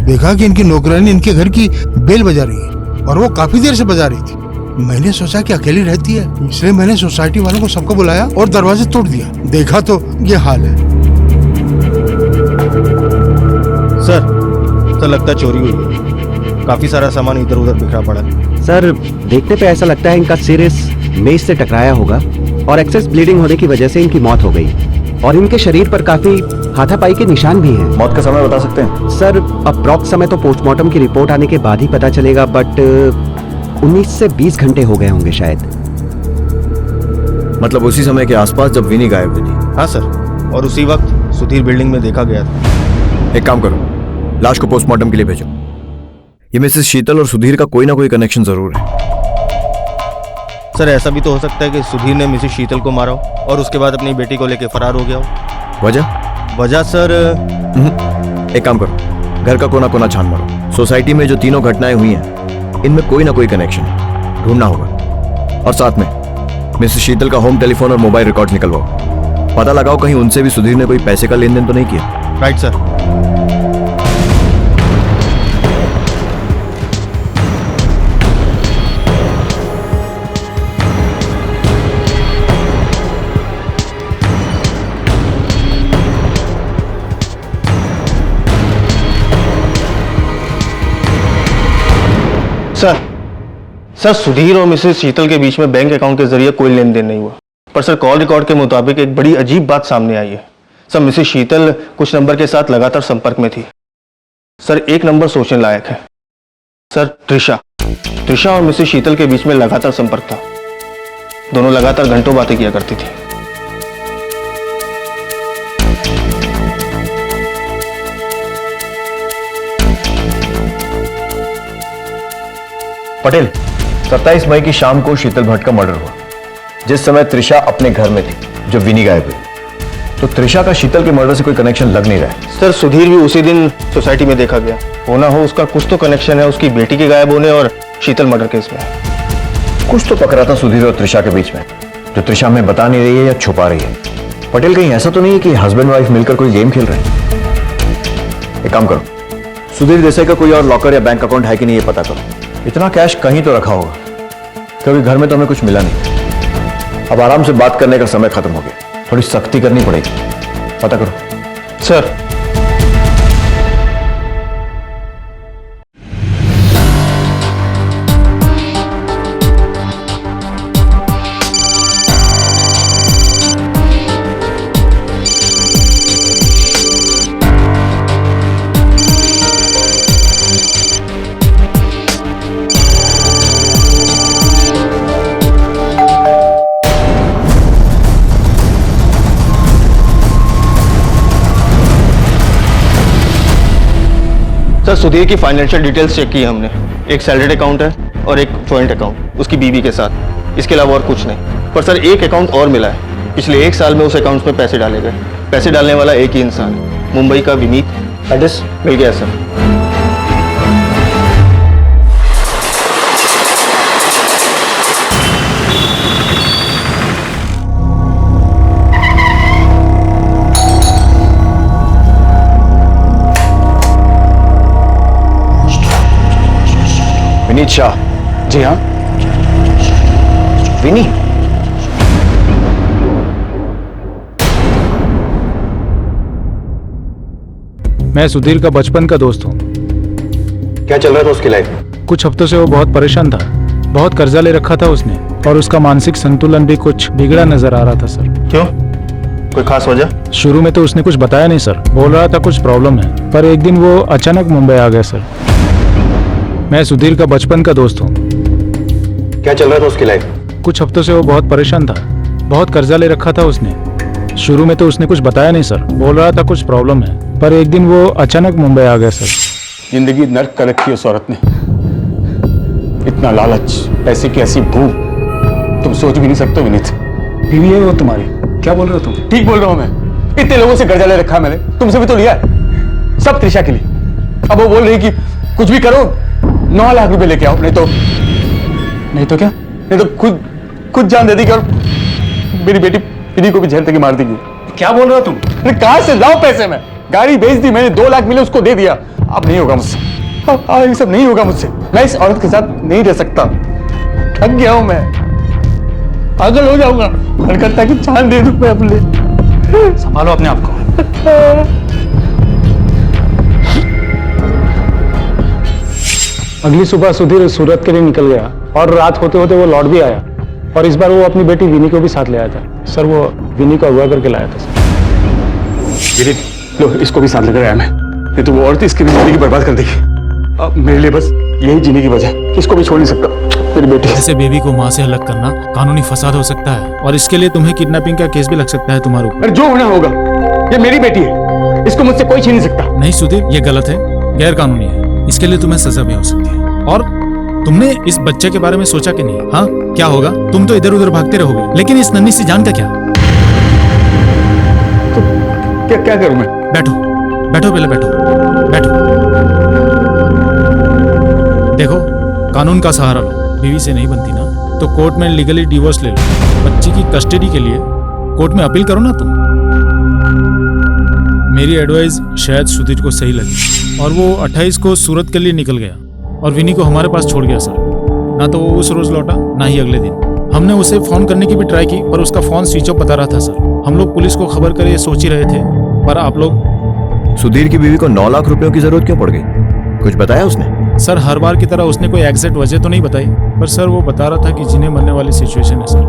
देखा कि इनकी नौकरानी इनके घर की बेल बजा रही है, और वो काफी देर से बजा रही थी। मैंने सोचा कि अकेली रहती है, इसलिए मैंने सोसाइटी वालों को सबको बुलाया और दरवाजे तोड़ दिया। देखा तो ये हाल है। सर, लगता है चोरी हुई है। काफी सारा सामान इधर उधर बिखरा पड़ा है। सर, देखने पे ऐसा लगता है इनका सिर इस मेज से टकराया होगा और एक्सेस ब्लीडिंग होने की वजह से इनकी मौत हो गई, और इनके शरीर पर काफी हाथापाई के निशान भी हैं। मौत का समय बता सकते हैं? सर, अप्रॉक्स समय तो पोस्टमार्टम की रिपोर्ट आने के बाद ही पता चलेगा, बट 19 से 20 घंटे हो गए होंगे शायद। मतलब उसी समय के आसपास जब विनी गायब हुई थी? हाँ सर, और उसी वक्त सुधीर बिल्डिंग में देखा गया था। एक काम करो, लाश को पोस्टमार्टम के लिए भेजो। ये मिसेस शीतल और सुधीर का कोई ना कोई कनेक्शन जरूर है। सर ऐसा भी तो हो सकता है कि सुधीर ने मिसेस शीतल को मारा हो और उसके बाद अपनी बेटी को लेकर फरार हो गया हो। वजह सर एक काम करो, घर का कोना कोना छान मारो। सोसाइटी में जो तीनों घटनाएं हुई हैं इनमें कोई ना कोई कनेक्शन है, ढूंढना होगा। और साथ में मिसेस शीतल का होम टेलीफोन और मोबाइल रिकॉर्ड निकलवाओ। पता लगाओ कहीं उनसे भी सुधीर ने कोई पैसे का लेन देन तो नहीं किया। Right sir. सर सुधीर और मिसेस शीतल के बीच में बैंक अकाउंट के जरिए कोई लेन देन नहीं हुआ, पर सर कॉल रिकॉर्ड के मुताबिक एक बड़ी अजीब बात सामने आई है। सर मिसेस शीतल कुछ नंबर के साथ लगातार संपर्क में थी। सर एक नंबर सोचने लायक है। सर त्रिशा और मिसेस शीतल के बीच में लगातार संपर्क था। दोनों लगातार घंटों बातें किया करती थी। पटेल, 27 मई की शाम को शीतल भट्ट का मर्डर हुआ। जिस समय त्रिशा अपने घर में थी जो विनी गायब हुई, तो त्रिशा का शीतल के मर्डर से कोई कनेक्शन लग नहीं रहा है। सर सुधीर भी उसी दिन सोसाइटी में देखा गया। होना हो उसका कुछ तो कनेक्शन है उसकी बेटी के गायब होने और शीतल मर्डर केस में। कुछ तो पकड़ा था सुधीर और त्रिशा के बीच में, जो त्रिशा हमें बता नहीं रही है या छुपा रही है। पटेल, कहीं ऐसा तो नहीं है कि हस्बैंड वाइफ मिलकर कोई गेम खेल रहे हैं? एक काम करो, सुधीर देसाई का कोई और लॉकर या बैंक अकाउंट है कि नहीं ये पता करो। इतना कैश कहीं तो रखा होगा, क्योंकि घर में तो हमें कुछ मिला नहीं। अब आराम से बात करने का समय खत्म हो गया, थोड़ी सख्ती करनी पड़ेगी। पता करो। सर सर सुधीर की फाइनेंशियल डिटेल्स चेक की हमने। एक सैलरी अकाउंट है और एक जॉइंट अकाउंट उसकी बीवी के साथ, इसके अलावा और कुछ नहीं। पर सर एक अकाउंट और मिला है, पिछले 1 साल में उस अकाउंट में पैसे डाले गए। पैसे डालने वाला एक ही इंसान है, मुंबई का विनीत। एड्रेस मिल गया सर। विनीत शाह। जी हाँ। विनी, मैं सुधीर का बचपन का दोस्त हूँ। क्या चल रहा था उसकी लाइफ में? कुछ हफ्तों से वो बहुत परेशान था, बहुत कर्जा ले रखा था उसने, और उसका मानसिक संतुलन भी कुछ बिगड़ा नजर आ रहा था सर। क्यों, कोई खास वजह? शुरू में तो उसने कुछ बताया नहीं सर, बोल रहा था कुछ प्रॉब्लम है, पर एक दिन वो अचानक मुंबई आ गया सर। मैं सुधीर का बचपन का दोस्त हूँ। क्या चल रहा था उसकी लाइफ में? कुछ हफ्तों से वो बहुत परेशान था, बहुत कर्जा ले रखा था उसने। शुरू में तो उसने कुछ बताया नहीं सर, बोल रहा था कुछ प्रॉब्लम है, पर एक दिन वो अचानक मुंबई आ गया सर। जिंदगी नर्क कर रखी है उस औरत ने। इतना लालच, पैसे की ऐसी भूख, तुम सोच भी नहीं सकते विनीत। बीवी है वो तुम्हारी, क्या बोल रहे हो तुम? ठीक बोल रहा हूं मैं। इतने लोगों से कर्जा ले रखा है मैंने, तुमसे भी तो लिया है, सब त्रिशा के लिए। अब वो बोल रही कि कुछ भी करो 9 लाख रुपए लेके आओ, नहीं तो क्या, नहीं तो खुद जान दे देगी और मेरी बेटी विनी को भी जहर तक मार देगी। क्या बोल रहे हो तुम? कहां से लाओ पैसे? मैं गाड़ी बेच दी मैंने, 2 लाख मिले उसको दे दिया। अब नहीं होगा मुझसे, अब ये सब नहीं होगा मुझसे। मैं इस औरत के साथ नहीं रह सकता, थक गया हूं मैं, पागल हो जाऊंगा। मन करता है कि जान दे दूं मैं अपने। संभालो अपने आप को। अगली सुबह सुधीर सूरत के लिए निकल गया और रात होते होते वो लौट भी आया, और इस बार वो अपनी बेटी विनी को भी साथ ले आया था सर। वो विनी को अगवा करके लाया था सर। विनीत, लो इसको भी साथ लेकर आया मैं, नहीं तो वो औरत इसकी भी जिंदगी बर्बाद कर देगी। अब मेरे लिए बस यही जीने की वजह, इसको भी छोड़ नहीं सकता। मेरी बेटी। ऐसे बेबी को माँ से अलग करना कानूनी फसाद हो सकता है और इसके लिए तुम्हें किडनैपिंग का केस भी लग सकता है तुम्हारे ऊपर। जो होना होगा, ये मेरी बेटी है, इसको मुझसे कोई छीन नहीं सकता। नहीं सुधीर, ये गलत है, गैर कानूनी है, इसके लिए तुम्हें सजा भी हो सकती है। और तुमने इस बच्चे के बारे में सोचा कि नहीं? हाँ, क्या होगा? तुम तो इधर उधर भागते रहोगे, लेकिन इस नन्ही सी जान का क्या? तो क्या करूं मैं? बैठो बैठो, पहले बैठो बैठो। देखो, कानून का सहारा लो। बीवी से नहीं बनती ना तो कोर्ट में लीगली डिवोर्स ले लो। बच्ची की कस्टडी के लिए कोर्ट में अपील करो ना तुम। मेरी एडवाइस शायद सुधीर को सही लगी और वो 28 को सूरत के लिए निकल गया और विनी को हमारे पास छोड़ गया सर। ना तो वो उस रोज लौटा, ना ही अगले दिन। हमने उसे फोन करने की भी ट्राई की पर उसका फोन स्विच ऑफ बता रहा था सर। हम लोग पुलिस को खबर करे सोच ही रहे थे, पर आप लोग। सुधीर की बीवी को 9 लाख रुपयों की जरूरत क्यों पड़ गई? कुछ बताया उसने? सर, हर बार की तरह उसने कोई एग्जैक्ट वजह तो नहीं बताई, पर सर वो बता रहा था कि जीने मरने वाली सिचुएशन है सर।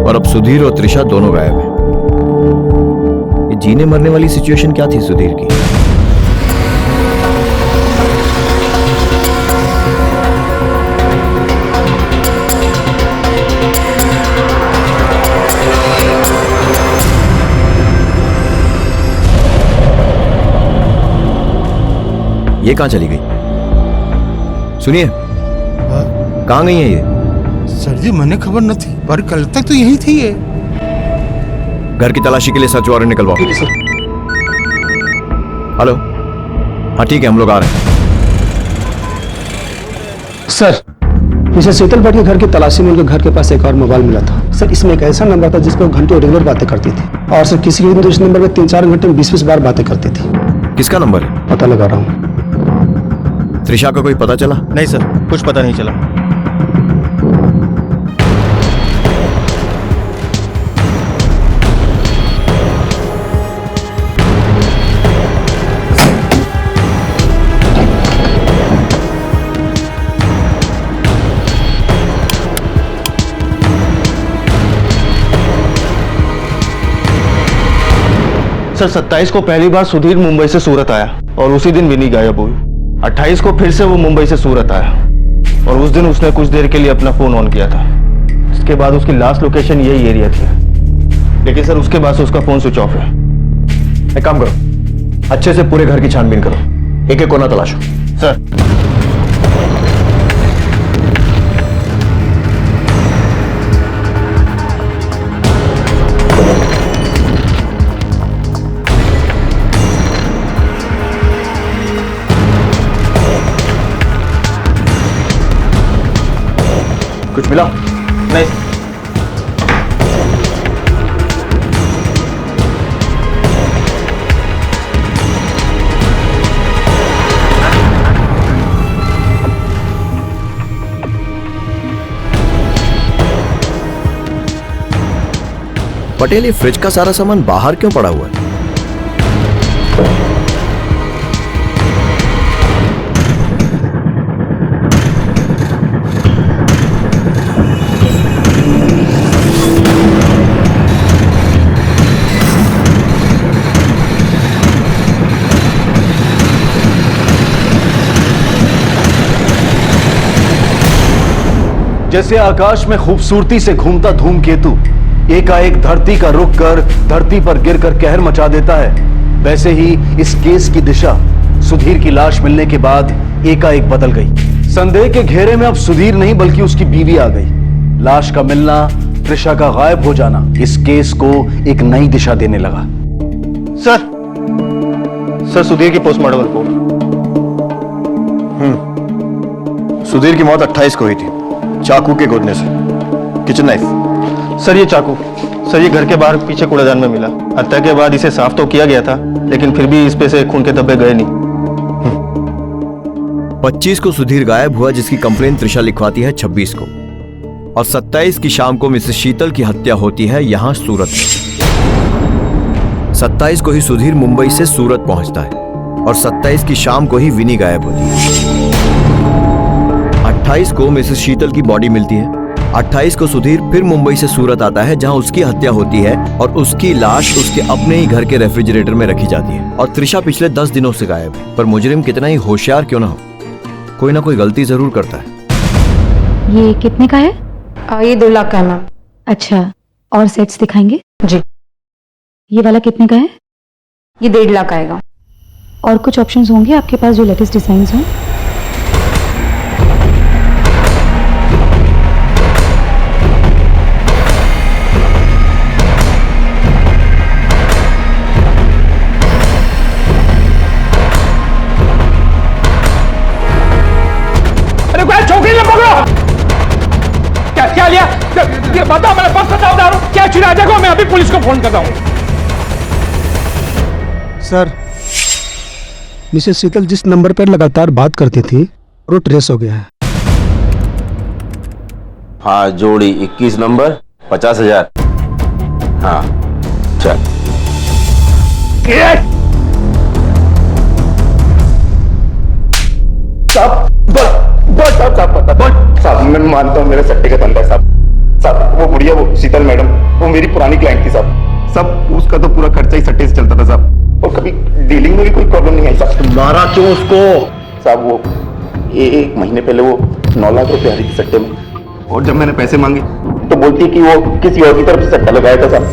और अब सुधीर और त्रिशा दोनों गायब हैं। ये जीने मरने वाली सिचुएशन क्या थी सुधीर की? ये कहां चली गई? सुनिए, कहां गई है ये? सर जी, मैंने खबर न थी, पर कल तक तो यही थी ये। घर की तलाशी के लिए सर्च वारंट निकलवाओ। हेलो, हाँ ठीक है, हम लोग आ रहे हैं। सर, पीछे शीतल भट्ट के घर की तलाशी में उनके घर के पास एक और मोबाइल मिला था सर। इसमें एक ऐसा नंबर था जिस पर वो घंटों रेगुलर बातें करती थी और सर किसी भी दिन तो इस नंबर पर 3-4 घंटे में 20-20 बार बातें करती थी। किसका नंबर है? पता लगा रहा हूँ। त्रिशा का कोई पता चला? नहीं सर, कुछ पता नहीं चला। सर, 27 को पहली बार सुधीर मुंबई से सूरत आया और उसी दिन विनी गायब हुई। 28 को फिर से वो मुंबई से सूरत आया और उस दिन उसने कुछ देर के लिए अपना फोन ऑन किया था। इसके बाद उसकी लास्ट लोकेशन यही एरिया थी, लेकिन सर उसके बाद से उसका फोन स्विच ऑफ है। एक काम करो, अच्छे से पूरे घर की छानबीन करो, एक एक कोना तलाशो। सर। कुछ मिला? नहीं। पटेल, ये फ्रिज का सारा सामान बाहर क्यों पड़ा हुआ है? जैसे आकाश में खूबसूरती से घूमता धूमकेतु एकाएक धरती का रुख कर धरती पर गिरकर कहर मचा देता है, वैसे ही इस केस की दिशा सुधीर की लाश मिलने के बाद एकाएक बदल गई। संदेह के घेरे में अब सुधीर नहीं बल्कि उसकी बीवी आ गई। लाश का मिलना, त्रिशा का गायब हो जाना इस केस को एक नई दिशा देने लगा। सर, सुधीर की पोस्टमार्टम रिपोर्ट। सुधीर की मौत 28 को हुई थी, चाकू के गोदने से। Kitchen knife. सर, ये चाकू सर ये घर के बाहर पीछे कूड़ेदान में मिला। हत्या के बाद इसे साफ तो किया गया था, लेकिन फिर भी इस पे से खून के धब्बे गए नहीं। 25 को सुधीर गायब हुआ, जिसकी कंप्लेन त्रिशा लिखवाती है 26 को, और 27 की शाम को मिसेस शीतल की हत्या होती है यहां सूरत में। 27 को ही सुधीर मुंबई से सूरत पहुंचता है और 27 की शाम को ही विनी गायब होती है। 28 को मिसेस शीतल की बॉडी मिलती है। 28 को सुधीर फिर मुंबई से सूरत आता है जहां उसकी हत्या होती है और उसकी लाश उसके अपने ही घर के रेफ्रिजरेटर में रखी जाती है। और त्रिशा पिछले 10 दिनों से गायब है, पर मुजरिम कितना ही होशियार क्यों ना हो, कोई ना कोई गलती जरूर करता है। ये कितने का है? ये 2 लाख का है मैम। अच्छा, और सेट्स दिखाएंगे? जी। ये वाला कितने का है? ये 1.5 लाख आएगा। और कुछ ऑप्शंस होंगे आपके पास जो लेटेस्ट डिजाइन हो? छोकरी ने पकड़ो। क्या लिया? बताओ, मेरे पास बताओ दारू क्या चुरा? देखो मैं अभी पुलिस को फोन करता हूँ। सर, मिसेस शीतल जिस नंबर पर लगातार बात करती थी वो ट्रेस हो गया है। हाँ, जोड़ी 21 नंबर 50,000। हाँ चल। साहब मैं मानता हूँ मेरा सट्टे का धंधा है साहब। वो बुढ़िया, वो शीतल मैडम, वो मेरी पुरानी क्लाइंट थी साहब। उसका तो पूरा खर्चा ही सट्टे से चलता था साहब, और कभी डीलिंग में भी कोई प्रॉब्लम नहीं आई साहब। मारा क्यों उसको? साहब वो 1 महीने पहले वो 9 लाख रुपए हारी थी सट्टे में, और जब मैंने पैसे मांगे तो बोलती है कि वो किसी और की तरफ से सट्टा लगाया था साहब।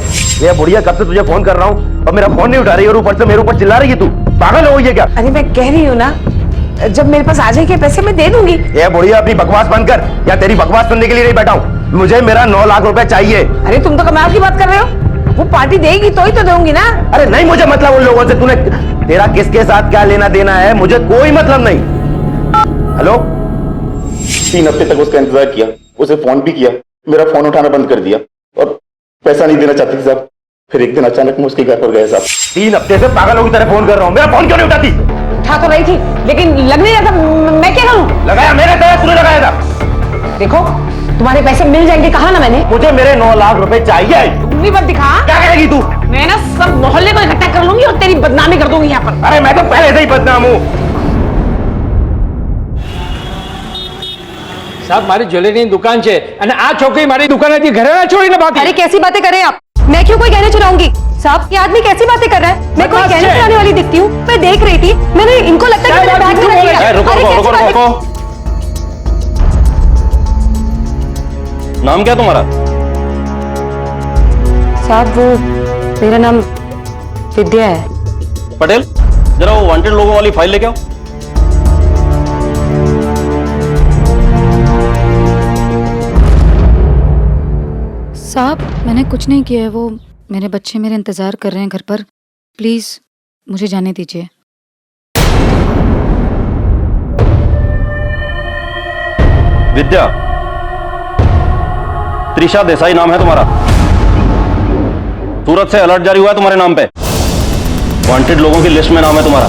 ये बुढ़िया कब से तुझे फोन कर रहा हूँ और मेरा फोन नहीं उठा रही, और ऊपर से मेरे ऊपर चिल्ला रही है। तू पागल हो गई है क्या? अरे मैं कह रही हूँ ना, जब मेरे पास आ जाएंगे पैसे मैं दे दूंगी। ये बुढ़िया अपनी बकवास बंद कर, या तेरी बकवास सुनने के लिए नहीं बैठा हूँ। मुझे मेरा 9 लाख रुपए चाहिए। अरे तुम तो कमाल की बात कर रहे हो। वो पार्टी देगी तो ही तो दूंगी ना। अरे नहीं, मुझे मतलब उन लोगों से। तूने, तेरा किसके साथ क्या लेना देना है, मुझे कोई मतलब नहीं। हेलो? 3 हफ्ते तक उसका इंतजार किया, उसे फोन भी किया, मेरा फोन उठाना बंद कर दिया और पैसा नहीं देना चाहती साहब। फिर एक दिन अचानक मैं उसके घर पर गया साहब। 3 हफ्ते से पागलों की तरह फोन कर रहा हूँ, मेरा फोन क्यों नहीं उठाती? उठा तो रही थी लेकिन लग नहीं रहा था। मैं क्या करूं? लगाया मेरे तरह, तूने लगाया था। देखो तुम्हारे पैसे मिल जाएंगे, कहा ना मैंने। मुझे मेरे 9 लाख रुपए चाहिए। तुम भी मत दिखा। क्या करेगी तू? मैं ना सब मोहल्ले को इकट्ठा कर लूंगी और तेरी बदनामी कर दूंगी यहाँ पर। अरे मैं तो पहले से ही बदनाम हूँ साहब। मारी ज्वेलरीની દુકાન છે અને આ છોકરી મારી દુકાનેથી ઘરે ના છોડીને ભાગી। अरे कैसी बातें कर रहे हैं आप? मैं क्यों कोई गहने चुराऊंगी? साहब, ये आदमी कैसी बातें कर रहा है? मैं कोई गहने चुराने वाली दिखती हूँ? मैं देख रही थी, मैंने इनको लगता है कि मेरा बैग चुरा लिया। रुको। नाम क्या तुम्हारा? साहब वो मेरा नाम विद्या है। पटेल, जरा वो वांटेड लोगों वाली फाइल लेके आओ। साहब मैंने कुछ नहीं किया है, वो मेरे बच्चे मेरे इंतजार कर रहे हैं घर पर। प्लीज मुझे जाने दीजिए। विद्या, त्रिशा देसाई नाम है तुम्हारा। सूरत से अलर्ट जारी हुआ है तुम्हारे नाम पे। वांटेड लोगों की लिस्ट में नाम है तुम्हारा।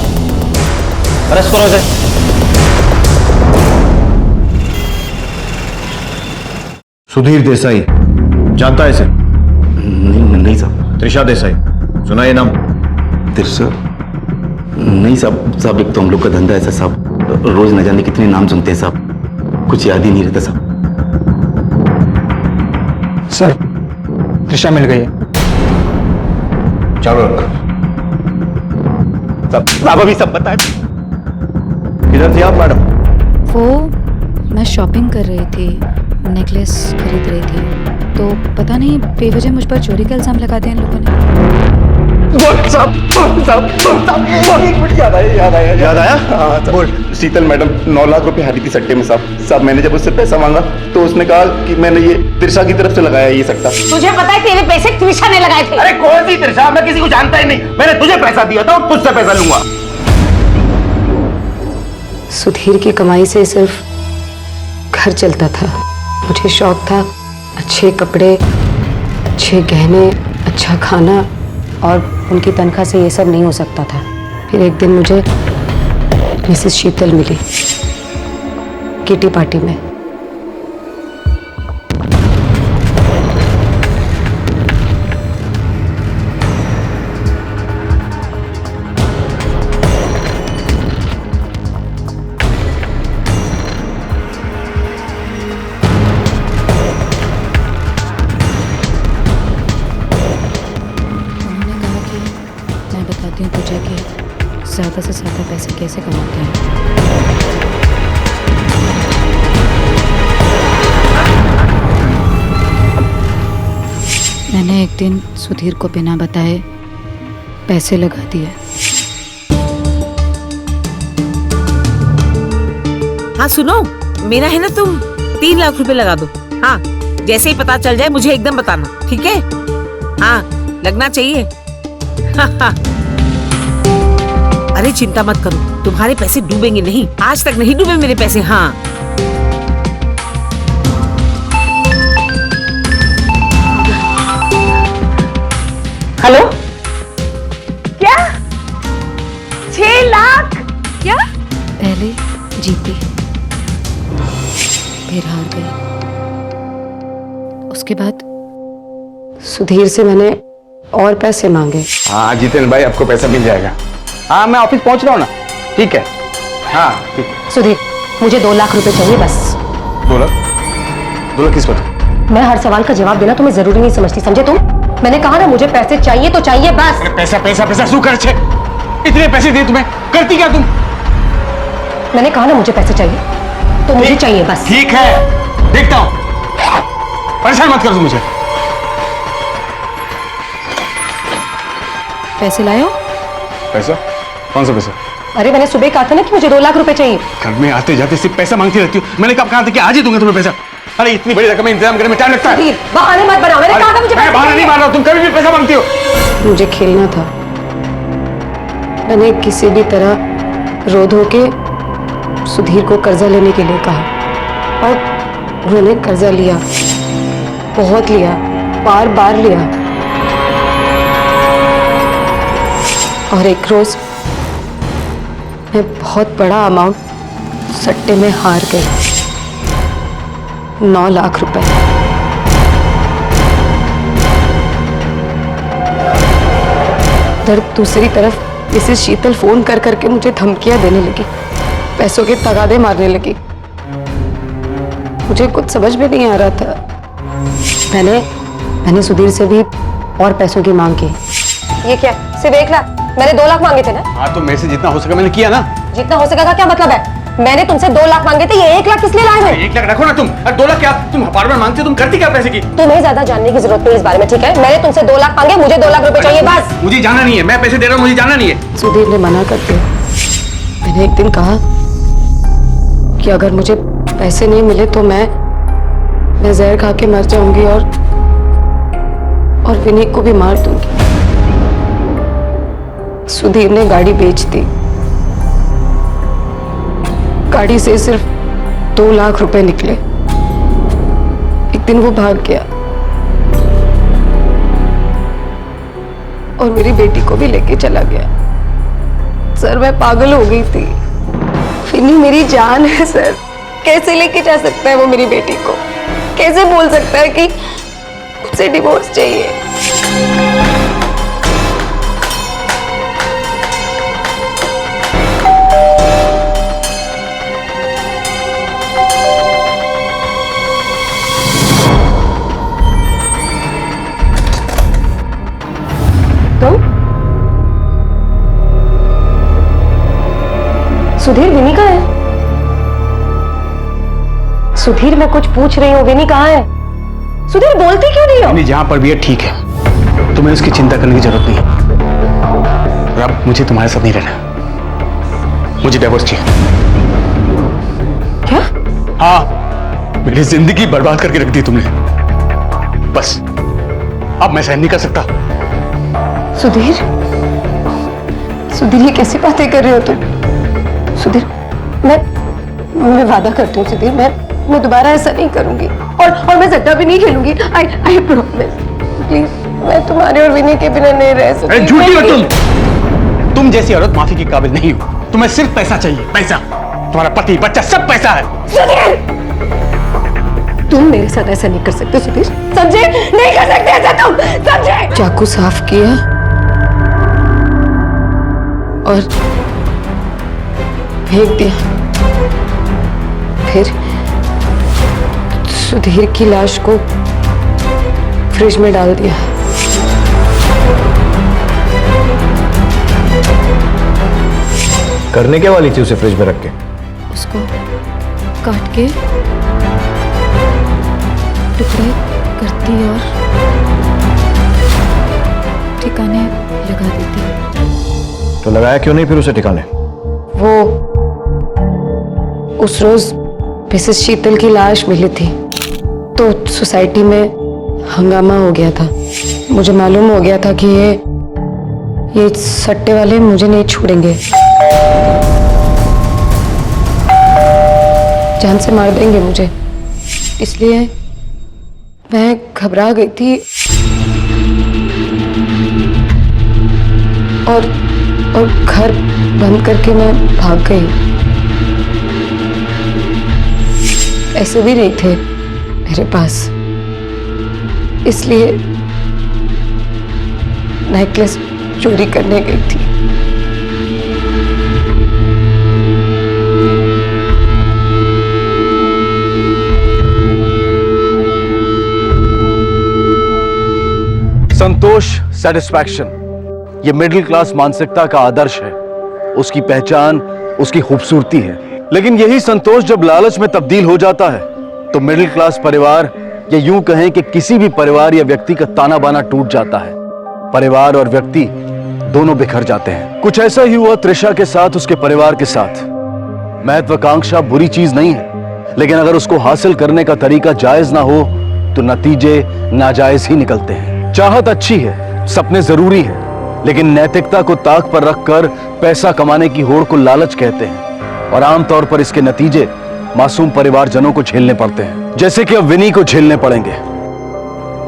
अरेस्ट करो इसे। सुधीर देसाई, जानता है इसे? नहीं साहब। त्रिशा देसाई, सुना ये नाम? त्रिशा? नहीं साहब, एक तो हम लोग का धंधा ऐसा साहब, रोज न जाने कितने नाम सुनते हैं साहब, कुछ याद ही नहीं रहता साहब। सर, त्रिशा मिल गई है। चलो साहब अभी सब बताए। किधर थी आप मैडम? वो मैं शॉपिंग कर रही थी, नेकलेस खरीद रही थी, तो पता नहीं बेवजह मुझ पर चोरी का इल्जाम लगा दिया इन लोगों ने। याद आया? हाँ बोल। शीतल मैडम 9 लाख रुपए हारी थी सट्टे में साहब। मैंने जब उससे पैसा मांगा तो उसने कहा कि मैंने ये त्रिशा की तरफ से लगाया ये सट्टा। तुझे पता है तेरे पैसे त्रिशा ने लगाए थे? अरे कौन सी त्रिशा? मैं किसी को जानता ही नहीं। मैंने तुझे पैसा दिया था और तुझसे पैसा लूंगा। सुधीर की कमाई से सिर्फ घर चलता था। मुझे शौक था अच्छे कपड़े, अच्छे गहने, अच्छा खाना, और उनकी तनख्वाह से ये सब नहीं हो सकता था। फिर एक दिन मुझे मिसेस शीतल मिली किटी पार्टी में। बताती हूँ तुझे कि ज़्यादा से ज़्यादा पैसे कैसे कमाते हैं। मैंने एक दिन सुधीर को बिना बताए पैसे लगा दिए। हाँ सुनो, मेरा है ना, तुम 3 लाख रुपए लगा दो। हाँ, जैसे ही पता चल जाए मुझे एकदम बताना, ठीक है? हाँ, लगना चाहिए। हाँ। अरे चिंता मत करो, तुम्हारे पैसे डूबेंगे नहीं, आज तक नहीं डूबे मेरे पैसे। हाँ हेलो, क्या 6 लाख? क्या? पहले जीती, फिर हार गई। उसके बाद सुधीर से मैंने और पैसे मांगे। हाँ जितेंद्र भाई, आपको पैसा मिल जाएगा। हाँ मैं ऑफिस पहुंच रहा हूँ ना। ठीक है, हाँ ठीक है। सुधीर, मुझे 2 लाख रुपए चाहिए बस। 2 लाख किस वक्त? मैं हर सवाल का जवाब देना तुम्हें जरूरी नहीं समझती, समझे तुम? मैंने कहा ना, मुझे पैसे चाहिए तो चाहिए बस। पैसा पैसा पैसा शू कर छे? इतने पैसे दिए तुम्हें, करती क्या तुम? मैंने कहा ना मुझे पैसे चाहिए तो मुझे चाहिए बस। ठीक है, देखता हूँ, परेशान मत कर तू मुझे। पैसे लाए हो? पैसा? कौन सा पैसा? अरे मैंने सुबह कहा था ना कि मुझे 2 लाख रुपए चाहिए। घर में आते जाते सिर्फ पैसा मांगती रहती हूँ। मैंने कब कहा था कि आज ही दूंगा तुम्हें पैसा? अरे इतनी बड़ी रकम इंतजाम करने में टाइम लगता है। बहाने मत बनाओ, मैंने कहा था मुझे मैं बहाना नहीं मार रहा, तुम कभी भी पैसा मांगती हो। मुझे खेलना था, मैंने किसी भी तरह रो धो के सुधीर को कर्जा लेने के लिए कहा और उन्होंने कर्जा लिया, बहुत लिया, बार बार लिया। और एक रोज मैं बहुत बड़ा अमाउंट सट्टे में हार गई, 9 लाख रुपए। दर्द दूसरी तरफ मिसेस शीतल फोन कर करके मुझे धमकियां देने लगी, पैसों के तगादे मारने लगी। मुझे कुछ समझ में नहीं आ रहा था। मैंने सुधीर से भी और पैसों की मांग की। ये क्या, सिर्फ 1 लाख? मैंने 2 लाख मांगे थे ना। हाँ तो मेरे से जितना हो सका मैंने किया ना। जितना हो सका का क्या मतलब है? मैंने तुमसे 2 लाख मांगे थे, ये 1 लाख किस लिए लाए हो? 1 लाख रखो ना तुम। 2 लाख क्या तुम बार बार मांगते हो? तुम करती क्या पैसे की? तुम्हें ज्यादा जानने की जरूरत नहीं इस बारे में, ठीक है? मैंने तुमसे 2 लाख मांगे, मुझे 2 लाख रुपए चाहिए बस। मुझे जाना नहीं है, मैं पैसे दे रहा हूँ, मुझे जाना नहीं है। सुधीर ने मना कर दिया। मैंने एक दिन कहा कि अगर मुझे पैसे नहीं मिले तो मैं जहर खा के मर जाऊंगी और विनी को भी मार दूंगी। सुधीर ने गाड़ी बेच दी। गाड़ी से सिर्फ 2 लाख रुपए निकले। एक दिन वो भाग गया और मेरी बेटी को भी लेके चला गया। सर मैं पागल हो गई थी। विनी मेरी जान है सर, कैसे लेके जा सकता है वो मेरी बेटी को? कैसे बोल सकता है कि मुझसे डिवोर्स चाहिए? सुधीर, विनी कहाँ है? सुधीर, मैं कुछ पूछ रही हूँ, विनी कहाँ है? सुधीर बोलते क्यों नहीं हो? विनी जहां पर भी है ठीक है, तुम्हें उसकी चिंता करने की जरूरत नहीं है। और अब मुझे तुम्हारे साथ नहीं रहना, मुझे डिवोर्स चाहिए। क्या? हाँ, मेरी जिंदगी बर्बाद करके रख दी तुमने, बस अब मैं सहन नहीं कर सकता। सुधीर, सुधीर ये कैसी बातें कर रहे हो तुम? सुधीर, मैं वादा करती हूँ सुधीर, मैं दोबारा ऐसा नहीं करूंगी और मैं सट्टा भी नहीं खेलूंगी। I promise. प्लीज, मैं तुम्हारे और विनी के बिना नहीं रह सकती। झूठी हो तुम जैसी औरत माफी के काबिल नहीं हो। तुम्हें सिर्फ पैसा चाहिए, पैसा। तुम्हारा पति बच्चा सब पैसा है। सुधीर, तुम मेरे साथ ऐसा नहीं कर सकते सुधीर, समझे? नहीं कर सकते ऐसा तुम, समझे? चाकू साफ किया और फेंक दिया। फिर सुधीर की लाश को फ्रिज में डाल दिया। करने के वाली थी उसे फ्रिज में रख के? उसको काट के टुकड़े करती और ठिकाने लगा देती। तो लगाया क्यों नहीं फिर उसे ठिकाने? वो उस रोज मिसेस शीतल की लाश मिली थी तो सोसाइटी में हंगामा हो गया था। मुझे मालूम हो गया था कि ये सट्टे वाले मुझे नहीं छोड़ेंगे, जान से मार देंगे मुझे। इसलिए मैं घबरा गई थी और घर बंद करके मैं भाग गई। ऐसे भी नहीं थे मेरे पास, इसलिए नेकलेस चोरी करने गई थी। संतोष, सेटिस्फैक्शन, ये मिडिल क्लास मानसिकता का आदर्श है। उसकी पहचान उसकी खूबसूरती है। लेकिन यही संतोष जब लालच में तब्दील हो जाता है तो मिडिल क्लास परिवार, या यूं कहें कि किसी भी परिवार या व्यक्ति का ताना बाना टूट जाता है। परिवार और व्यक्ति दोनों बिखर जाते हैं। कुछ ऐसा ही हुआ त्रिशा के साथ, उसके परिवार के साथ। महत्वाकांक्षा बुरी चीज नहीं है, लेकिन अगर उसको हासिल करने का तरीका जायज ना हो तो नतीजे नाजायज ही निकलते हैं। चाहत अच्छी है, सपने जरूरी है, लेकिन नैतिकता को ताक पर रखकर पैसा कमाने की होड़ को लालच कहते हैं और आमतौर पर इसके नतीजे मासूम परिवारजनों को झेलने पड़ते हैं, जैसे कि अब विनी को झेलने पड़ेंगे।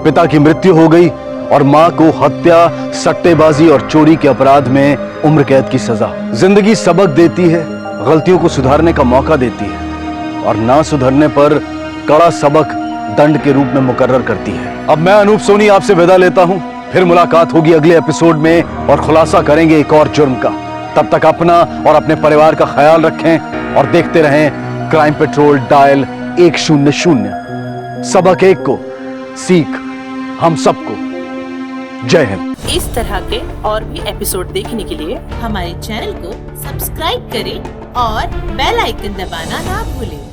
पिता की मृत्यु हो गई और मां को हत्या, सट्टेबाजी और चोरी के अपराध में उम्र कैद की सजा। जिंदगी सबक देती है, गलतियों को सुधारने का मौका देती है और ना सुधरने पर कड़ा सबक दंड के रूप में मुकर्रर करती है। अब मैं अनूप सोनी आपसे विदा लेता हूं। फिर मुलाकात होगी अगले एपिसोड में और खुलासा करेंगे एक और जुर्म का। तब तक अपना और अपने परिवार का ख्याल रखें और देखते रहें क्राइम पेट्रोल डायल 100। सबक एक को, सीख हम सबको। जय हिंद। इस तरह के और भी एपिसोड देखने के लिए हमारे चैनल को सब्सक्राइब करें और बेल आइकन दबाना ना भूलें।